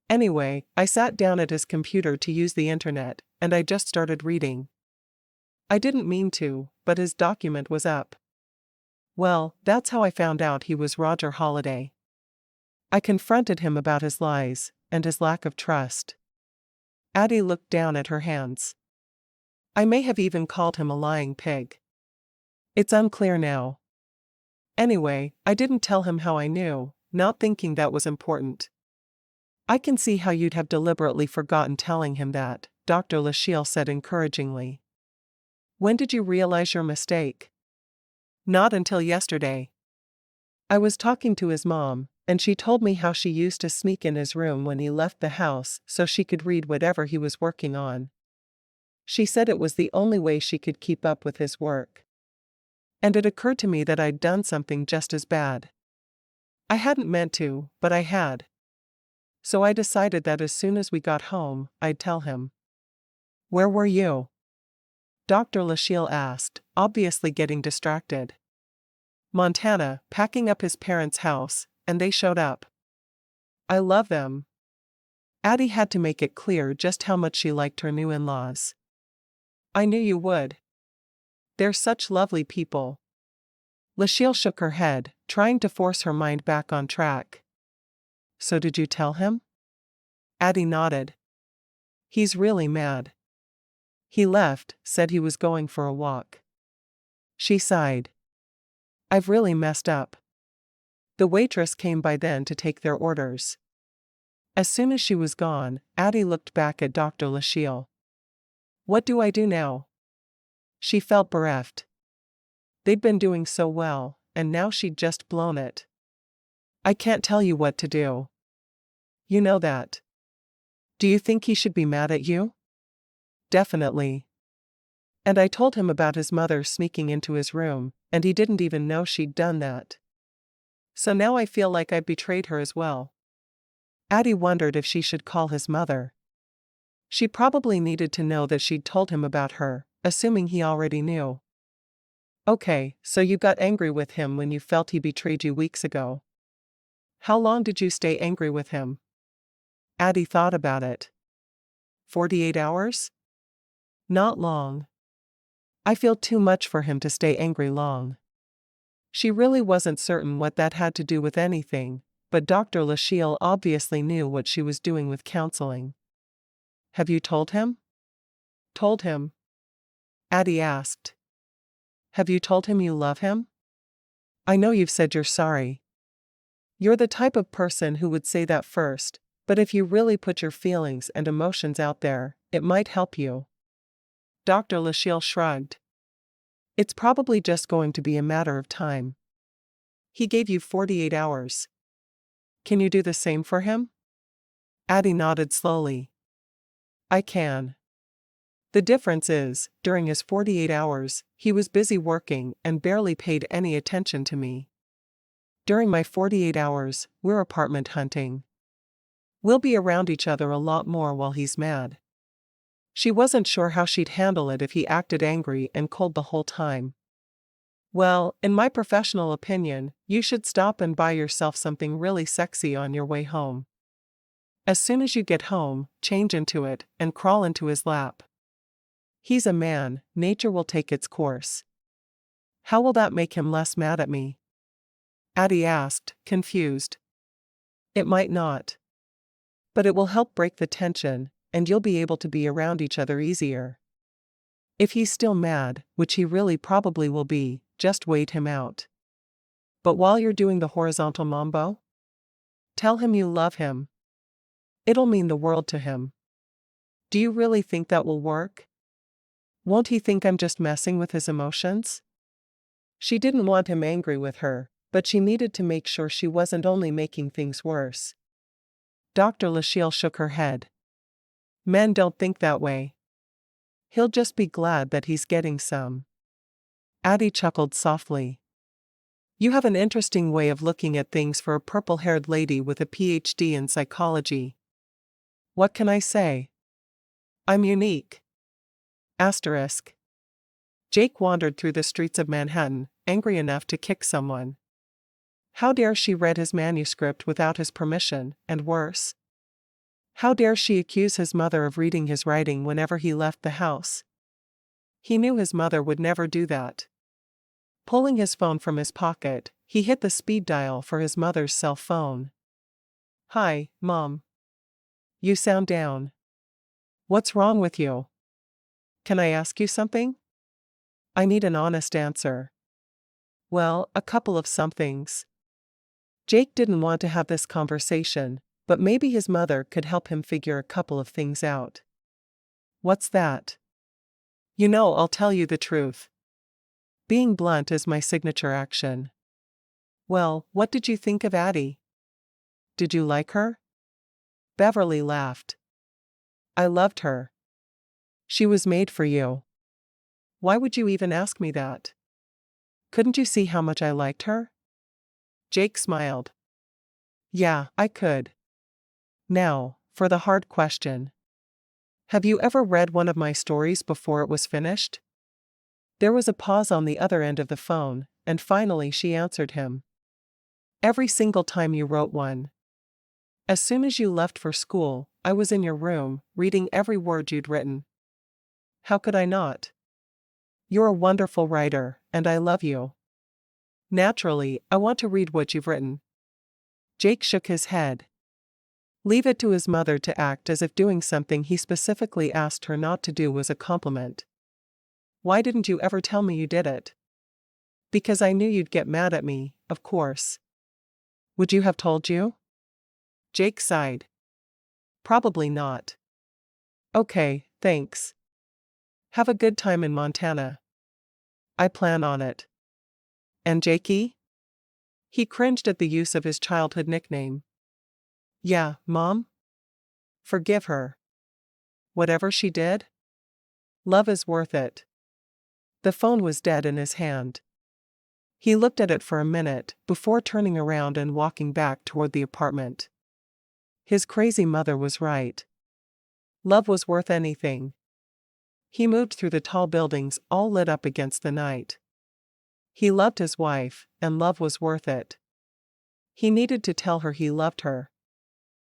Anyway, I sat down at his computer to use the internet, and I just started reading. I didn't mean to, but his document was up. Well, that's how I found out he was Roger Holiday. I confronted him about his lies, and his lack of trust. Addie looked down at her hands. I may have even called him a lying pig. It's unclear now. Anyway, I didn't tell him how I knew, not thinking that was important. I can see how you'd have deliberately forgotten telling him that, Dr. Lachele said encouragingly. When did you realize your mistake? Not until yesterday. I was talking to his mom, and she told me how she used to sneak in his room when he left the house so she could read whatever he was working on. She said it was the only way she could keep up with his work. And it occurred to me that I'd done something just as bad. I hadn't meant to, but I had. So I decided that as soon as we got home, I'd tell him. Where were you? Dr. Lachele asked, obviously getting distracted. Montana, packing up his parents' house, and they showed up. I love them. Addie had to make it clear just how much she liked her new in-laws. I knew you would. They're such lovely people. Lachele shook her head, trying to force her mind back on track. So did you tell him? Addie nodded. He's really mad. He left, said he was going for a walk. She sighed. I've really messed up. The waitress came by then to take their orders. As soon as she was gone, Addie looked back at Dr. Lachele. What do I do now? She felt bereft. They'd been doing so well, and now she'd just blown it. I can't tell you what to do. You know that. Do you think he should be mad at you? Definitely. And I told him about his mother sneaking into his room, and he didn't even know she'd done that. So now I feel like I betrayed her as well. Addie wondered if she should call his mother. She probably needed to know that she'd told him about her, assuming he already knew. Okay, so you got angry with him when you felt he betrayed you weeks ago. How long did you stay angry with him? Addie thought about it. 48 hours? Not long. I feel too much for him to stay angry long. She really wasn't certain what that had to do with anything, but Dr. Lachele obviously knew what she was doing with counseling. Have you told him? Told him? Addie asked. Have you told him you love him? I know you've said you're sorry. You're the type of person who would say that first, but if you really put your feelings and emotions out there, it might help you. Dr. Lachele shrugged. It's probably just going to be a matter of time. He gave you 48 hours. Can you do the same for him? Addie nodded slowly. I can. The difference is, during his 48 hours, he was busy working and barely paid any attention to me. During my 48 hours, we're apartment hunting. We'll be around each other a lot more while he's mad. She wasn't sure how she'd handle it if he acted angry and cold the whole time. Well, in my professional opinion, you should stop and buy yourself something really sexy on your way home. As soon as you get home, change into it and crawl into his lap. He's a man, nature will take its course. How will that make him less mad at me? Addie asked, confused. It might not. But it will help break the tension, and you'll be able to be around each other easier. If he's still mad, which he really probably will be, just wait him out. But while you're doing the horizontal mambo, tell him you love him. It'll mean the world to him. Do you really think that will work? Won't he think I'm just messing with his emotions? She didn't want him angry with her, but she needed to make sure she wasn't only making things worse. Dr. Lachele shook her head. Men don't think that way. He'll just be glad that he's getting some. Addie chuckled softly. You have an interesting way of looking at things for a purple-haired lady with a PhD in psychology. What can I say? I'm unique. Asterisk. Jake wandered through the streets of Manhattan, angry enough to kick someone. How dare she read his manuscript without his permission, and worse? How dare she accuse his mother of reading his writing whenever he left the house? He knew his mother would never do that. Pulling his phone from his pocket, he hit the speed dial for his mother's cell phone. Hi, Mom. You sound down. What's wrong with you? Can I ask you something? I need an honest answer. Well, a couple of somethings. Jake didn't want to have this conversation, but maybe his mother could help him figure a couple of things out. What's that? You know, I'll tell you the truth. Being blunt is my signature action. Well, what did you think of Addie? Did you like her? Beverly laughed. I loved her. She was made for you. Why would you even ask me that? Couldn't you see how much I liked her? Jake smiled. Yeah, I could. Now, for the hard question. Have you ever read one of my stories before it was finished? There was a pause on the other end of the phone, and finally she answered him. Every single time you wrote one. As soon as you left for school, I was in your room, reading every word you'd written. How could I not? You're a wonderful writer, and I love you. Naturally, I want to read what you've written. Jake shook his head. Leave it to his mother to act as if doing something he specifically asked her not to do was a compliment. Why didn't you ever tell me you did it? Because I knew you'd get mad at me, of course. Would you have told you? Jake sighed. Probably not. Okay, thanks. Have a good time in Montana. I plan on it. And Jakey? He cringed at the use of his childhood nickname. Yeah, Mom? Forgive her. Whatever she did? Love is worth it. The phone was dead in his hand. He looked at it for a minute before turning around and walking back toward the apartment. His crazy mother was right. Love was worth anything. He moved through the tall buildings all lit up against the night. He loved his wife, and love was worth it. He needed to tell her he loved her.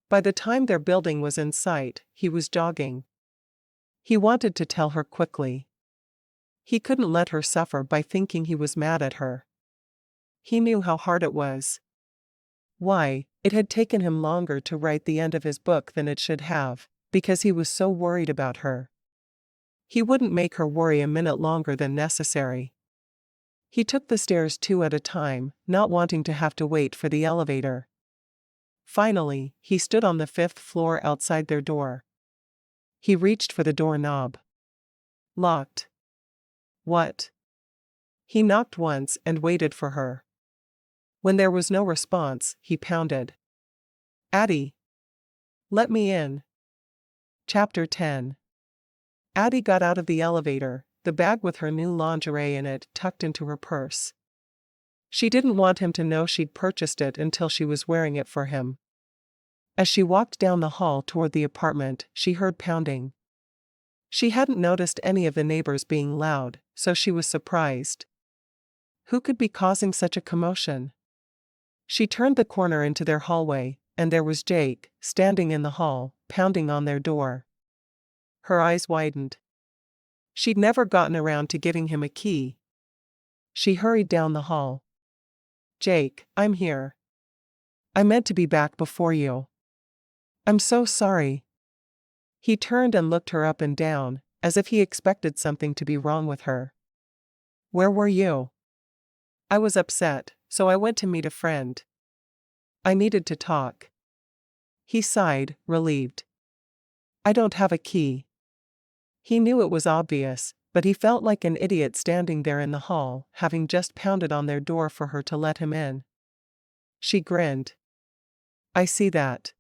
By the time their building was in sight, he was jogging. He wanted to tell her quickly. He couldn't let her suffer by thinking he was mad at her. He knew how hard it was. Why, it had taken him longer to write the end of his book than it should have, because he was so worried about her. He wouldn't make her worry a minute longer than necessary. He took the stairs 2 at a time, not wanting to have to wait for the elevator. Finally, he stood on the 5th floor outside their door. He reached for the doorknob. Locked. What? He knocked once and waited for her. When there was no response, he pounded. Addie. Let me in. Chapter 10. Addie got out of the elevator, the bag with her new lingerie in it tucked into her purse. She didn't want him to know she'd purchased it until she was wearing it for him. As she walked down the hall toward the apartment, she heard pounding. She hadn't noticed any of the neighbors being loud, so she was surprised. Who could be causing such a commotion? She turned the corner into their hallway, and there was Jake, standing in the hall, pounding on their door. Her eyes widened. She'd never gotten around to giving him a key. She hurried down the hall. Jake, I'm here. I meant to be back before you. I'm so sorry. He turned and looked her up and down, as if he expected something to be wrong with her. Where were you? I was upset, so I went to meet a friend. I needed to talk. He sighed, relieved. I don't have a key. He knew it was obvious, but he felt like an idiot standing there in the hall, having just pounded on their door for her to let him in. She grinned. I see that.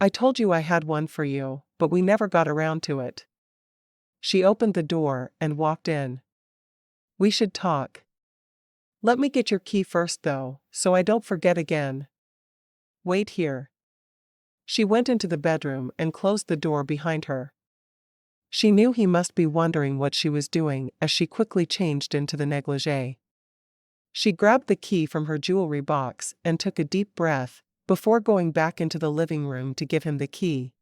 I told you I had one for you, but we never got around to it. She opened the door and walked in. We should talk. Let me get your key first though, so I don't forget again. Wait here. She went into the bedroom and closed the door behind her. She knew he must be wondering what she was doing as she quickly changed into the negligee. She grabbed the key from her jewelry box and took a deep breath before going back into the living room to give him the key.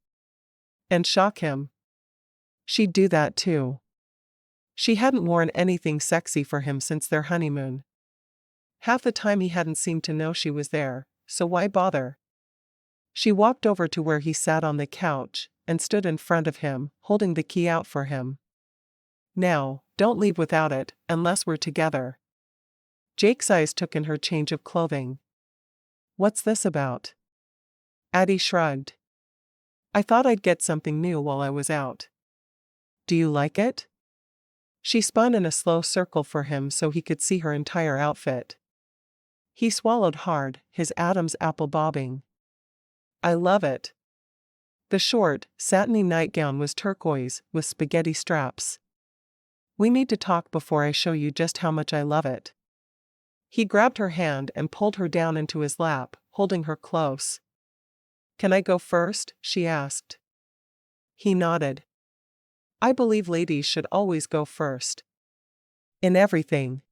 And shock him. She'd do that too. She hadn't worn anything sexy for him since their honeymoon. Half the time he hadn't seemed to know she was there, so why bother? She walked over to where he sat on the couch and stood in front of him, holding the key out for him. Now, don't leave without it, unless we're together. Jake's eyes took in her change of clothing. What's this about? Addie shrugged. I thought I'd get something new while I was out. Do you like it? She spun in a slow circle for him so he could see her entire outfit. He swallowed hard, his Adam's apple bobbing. I love it. The short, satiny nightgown was turquoise, with spaghetti straps. We need to talk before I show you just how much I love it. He grabbed her hand and pulled her down into his lap, holding her close. Can I go first? She asked. He nodded. I believe ladies should always go first. In everything.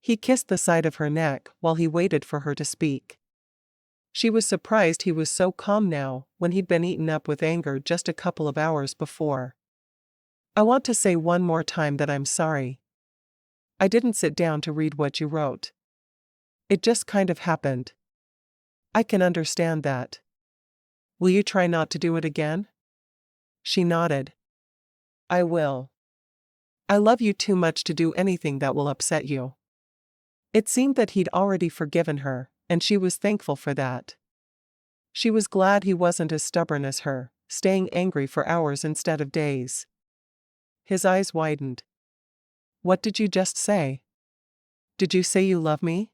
He kissed the side of her neck while he waited for her to speak. She was surprised he was so calm now when he'd been eaten up with anger just a couple of hours before. I want to say one more time that I'm sorry. I didn't sit down to read what you wrote. It just kind of happened. I can understand that. Will you try not to do it again? She nodded. I will. I love you too much to do anything that will upset you. It seemed that he'd already forgiven her, and she was thankful for that. She was glad he wasn't as stubborn as her, staying angry for hours instead of days. His eyes widened. What did you just say? Did you say you love me?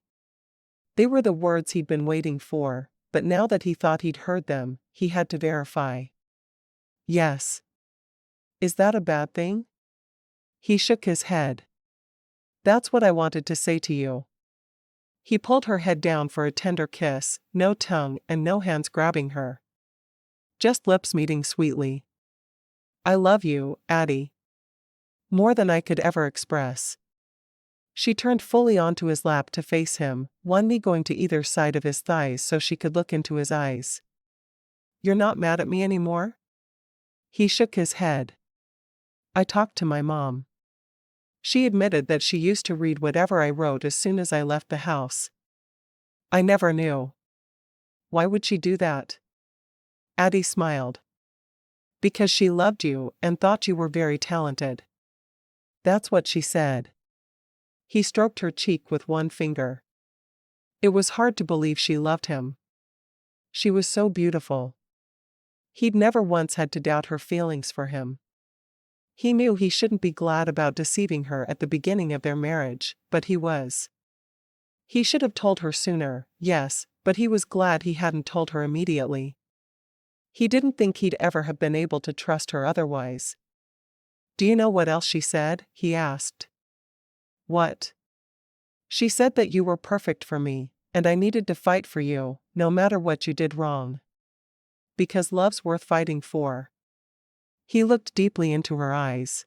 They were the words he'd been waiting for, but now that he thought he'd heard them, he had to verify. Yes. Is that a bad thing? He shook his head. That's what I wanted to say to you. He pulled her head down for a tender kiss, no tongue and no hands grabbing her. Just lips meeting sweetly. I love you, Addie. More than I could ever express. She turned fully onto his lap to face him, one knee going to either side of his thighs so she could look into his eyes. You're not mad at me anymore? He shook his head. I talked to my mom. She admitted that she used to read whatever I wrote as soon as I left the house. I never knew. Why would she do that? Addie smiled. Because she loved you and thought you were very talented. That's what she said. He stroked her cheek with one finger. It was hard to believe she loved him. She was so beautiful. He'd never once had to doubt her feelings for him. He knew he shouldn't be glad about deceiving her at the beginning of their marriage, but he was. He should have told her sooner, yes, but he was glad he hadn't told her immediately. He didn't think he'd ever have been able to trust her otherwise. Do you know what else she said? He asked. What? She said that you were perfect for me, and I needed to fight for you, no matter what you did wrong. Because love's worth fighting for. He looked deeply into her eyes.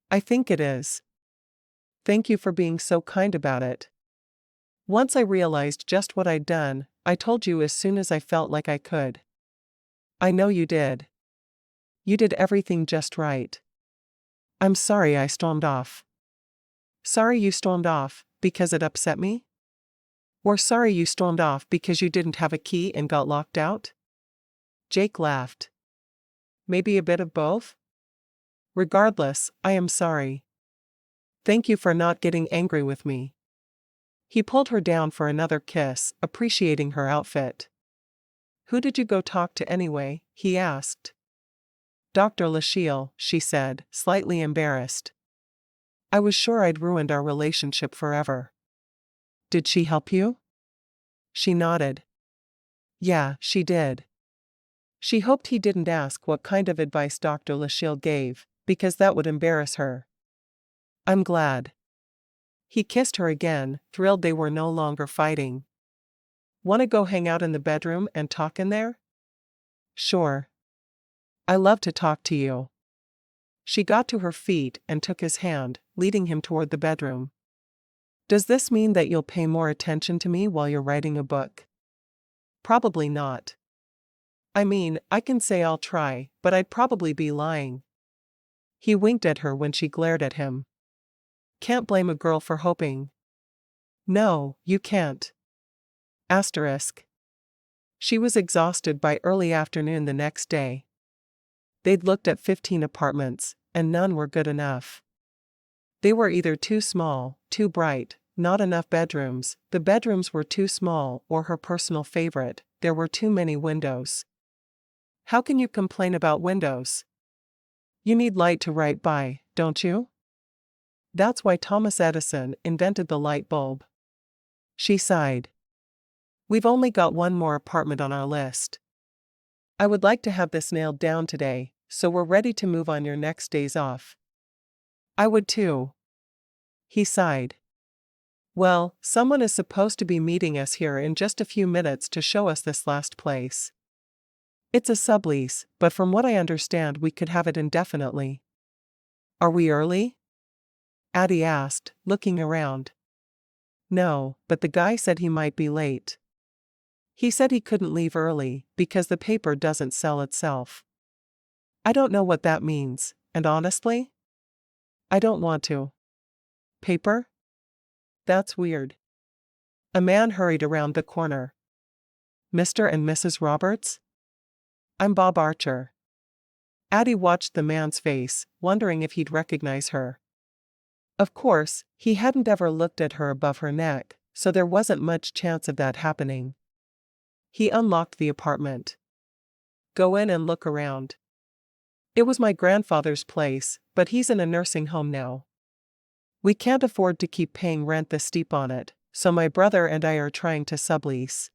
I think it is. Thank you for being so kind about it. Once I realized just what I'd done, I told you as soon as I felt like I could. I know you did. You did everything just right. I'm sorry I stormed off. Sorry you stormed off, because it upset me? Or sorry you stormed off because you didn't have a key and got locked out? Jake laughed. Maybe a bit of both? Regardless, I am sorry. Thank you for not getting angry with me. He pulled her down for another kiss, appreciating her outfit. Who did you go talk to anyway? He asked. Dr. Lachele, she said, slightly embarrassed. I was sure I'd ruined our relationship forever. Did she help you? She nodded. Yeah, she did. She hoped he didn't ask what kind of advice Dr. Lachele gave, because that would embarrass her. I'm glad. He kissed her again, thrilled they were no longer fighting. Want to go hang out in the bedroom and talk in there? Sure. I love to talk to you. She got to her feet and took his hand, leading him toward the bedroom. Does this mean that you'll pay more attention to me while you're writing a book? Probably not. I mean, I can say I'll try, but I'd probably be lying. He winked at her when she glared at him. Can't blame a girl for hoping. No, you can't. Asterisk. She was exhausted by early afternoon the next day. They'd looked at 15 apartments, and none were good enough. They were either too small, too bright, not enough bedrooms, the bedrooms were too small, or her personal favorite, there were too many windows. How can you complain about windows? You need light to write by, don't you? That's why Thomas Edison invented the light bulb. She sighed. We've only got one more apartment on our list. I would like to have this nailed down today, so we're ready to move on your next days off. I would too. He sighed. Well, someone is supposed to be meeting us here in just a few minutes to show us this last place. It's a sublease, but from what I understand we could have it indefinitely. Are we early? Addie asked, looking around. No, but the guy said he might be late. He said he couldn't leave early, because the paper doesn't sell itself. I don't know what that means, and honestly, I don't want to. Paper? That's weird. A man hurried around the corner. Mr. and Mrs. Roberts? I'm Bob Archer. Addie watched the man's face, wondering if he'd recognize her. Of course, he hadn't ever looked at her above her neck, so there wasn't much chance of that happening. He unlocked the apartment. Go in and look around. It was my grandfather's place, but he's in a nursing home now. We can't afford to keep paying rent this steep on it, so my brother and I are trying to sublease.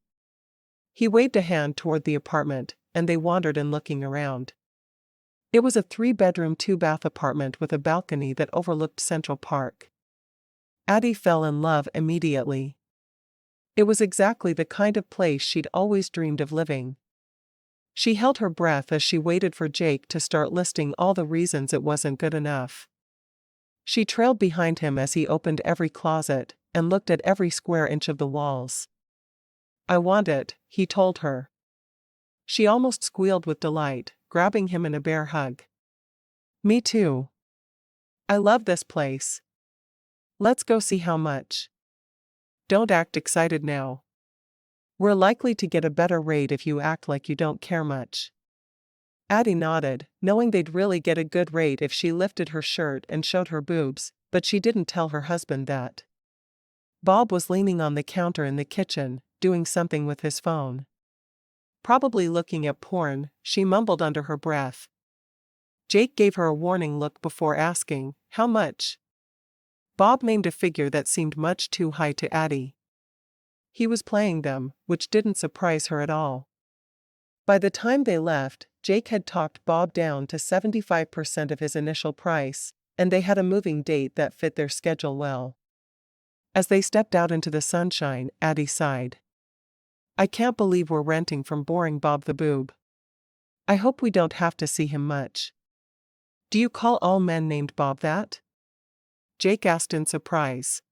He waved a hand toward the apartment, and they wandered in looking around. It was a 3-bedroom, 2-bath apartment with a balcony that overlooked Central Park. Addie fell in love immediately. It was exactly the kind of place she'd always dreamed of living. She held her breath as she waited for Jake to start listing all the reasons it wasn't good enough. She trailed behind him as he opened every closet and looked at every square inch of the walls. I want it, he told her. She almost squealed with delight, grabbing him in a bear hug. Me too. I love this place. Let's go see how much. Don't act excited now. We're likely to get a better rate if you act like you don't care much. Addie nodded, knowing they'd really get a good rate if she lifted her shirt and showed her boobs, but she didn't tell her husband that. Bob was leaning on the counter in the kitchen, doing something with his phone. Probably looking at porn, she mumbled under her breath. Jake gave her a warning look before asking, how much? Bob named a figure that seemed much too high to Addie. He was playing them, which didn't surprise her at all. By the time they left, Jake had talked Bob down to 75% of his initial price, and they had a moving date that fit their schedule well. As they stepped out into the sunshine, Addie sighed. I can't believe we're renting from boring Bob the Boob. I hope we don't have to see him much. Do you call all men named Bob that? Jake asked in surprise.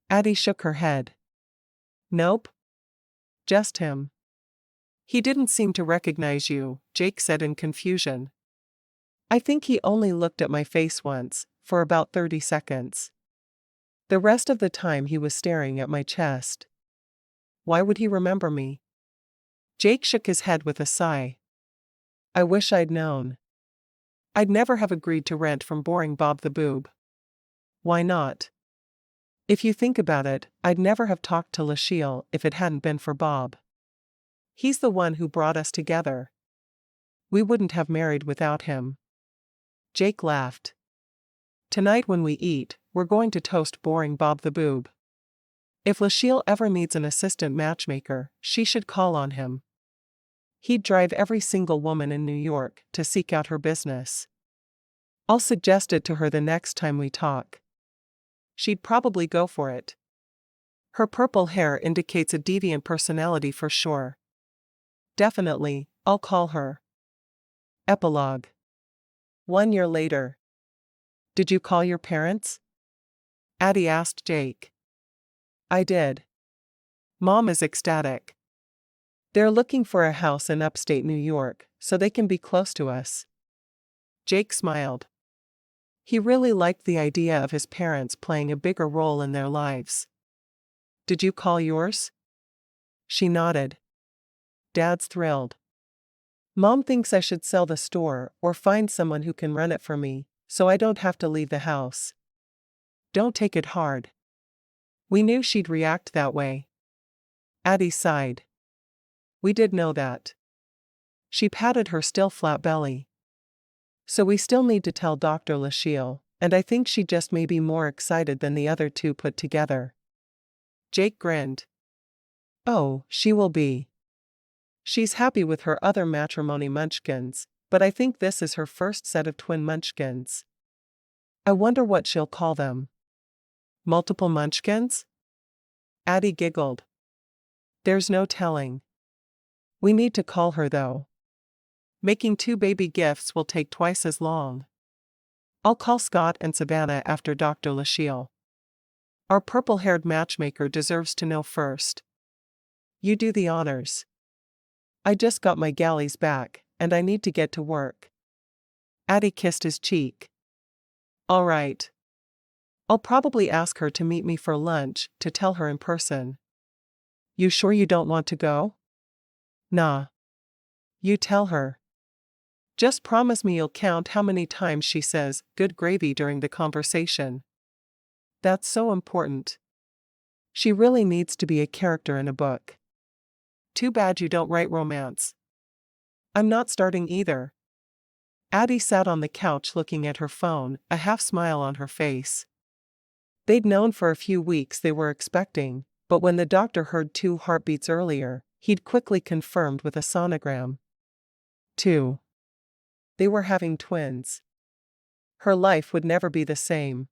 Addie shook her head. Nope. Just him. He didn't seem to recognize you, Jake said in confusion. I think he only looked at my face once, for about 30 seconds. The rest of the time he was staring at my chest. Why would he remember me? Jake shook his head with a sigh. I wish I'd known. I'd never have agreed to rent from boring Bob the Boob. Why not? If you think about it, I'd never have talked to Lachele if it hadn't been for Bob. He's the one who brought us together. We wouldn't have married without him. Jake laughed. Tonight when we eat, we're going to toast boring Bob the Boob. If Lachele ever needs an assistant matchmaker, she should call on him. He'd drive every single woman in New York to seek out her business. I'll suggest it to her the next time we talk. She'd probably go for it. Her purple hair indicates a deviant personality for sure. Definitely, I'll call her. Epilogue. 1 year later. Did you call your parents? Addie asked Jake. I did. Mom is ecstatic. They're looking for a house in upstate New York, so they can be close to us. Jake smiled. He really liked the idea of his parents playing a bigger role in their lives. Did you call yours? She nodded. Dad's thrilled. Mom thinks I should sell the store or find someone who can run it for me, so I don't have to leave the house. Don't take it hard. We knew she'd react that way. Addie sighed. We did know that. She patted her still flat belly. So we still need to tell Dr. Lachele, and I think she just may be more excited than the other two put together. Jake grinned. Oh, she will be. She's happy with her other matrimony munchkins, but I think this is her first set of twin munchkins. I wonder what she'll call them. Multiple munchkins? Addie giggled. There's no telling. We need to call her though. Making 2 baby gifts will take twice as long. I'll call Scott and Savannah after Dr. Lachele. Our purple-haired matchmaker deserves to know first. You do the honors. I just got my galleys back, and I need to get to work. Addie kissed his cheek. All right. I'll probably ask her to meet me for lunch to tell her in person. You sure you don't want to go? Nah. You tell her. Just promise me you'll count how many times she says, "good gravy" during the conversation. That's so important. She really needs to be a character in a book. Too bad you don't write romance. I'm not starting either. Addie sat on the couch looking at her phone, a half smile on her face. They'd known for a few weeks they were expecting, but when the doctor heard 2 heartbeats earlier, he'd quickly confirmed with a sonogram. 2. They were having twins. Her life would never be the same.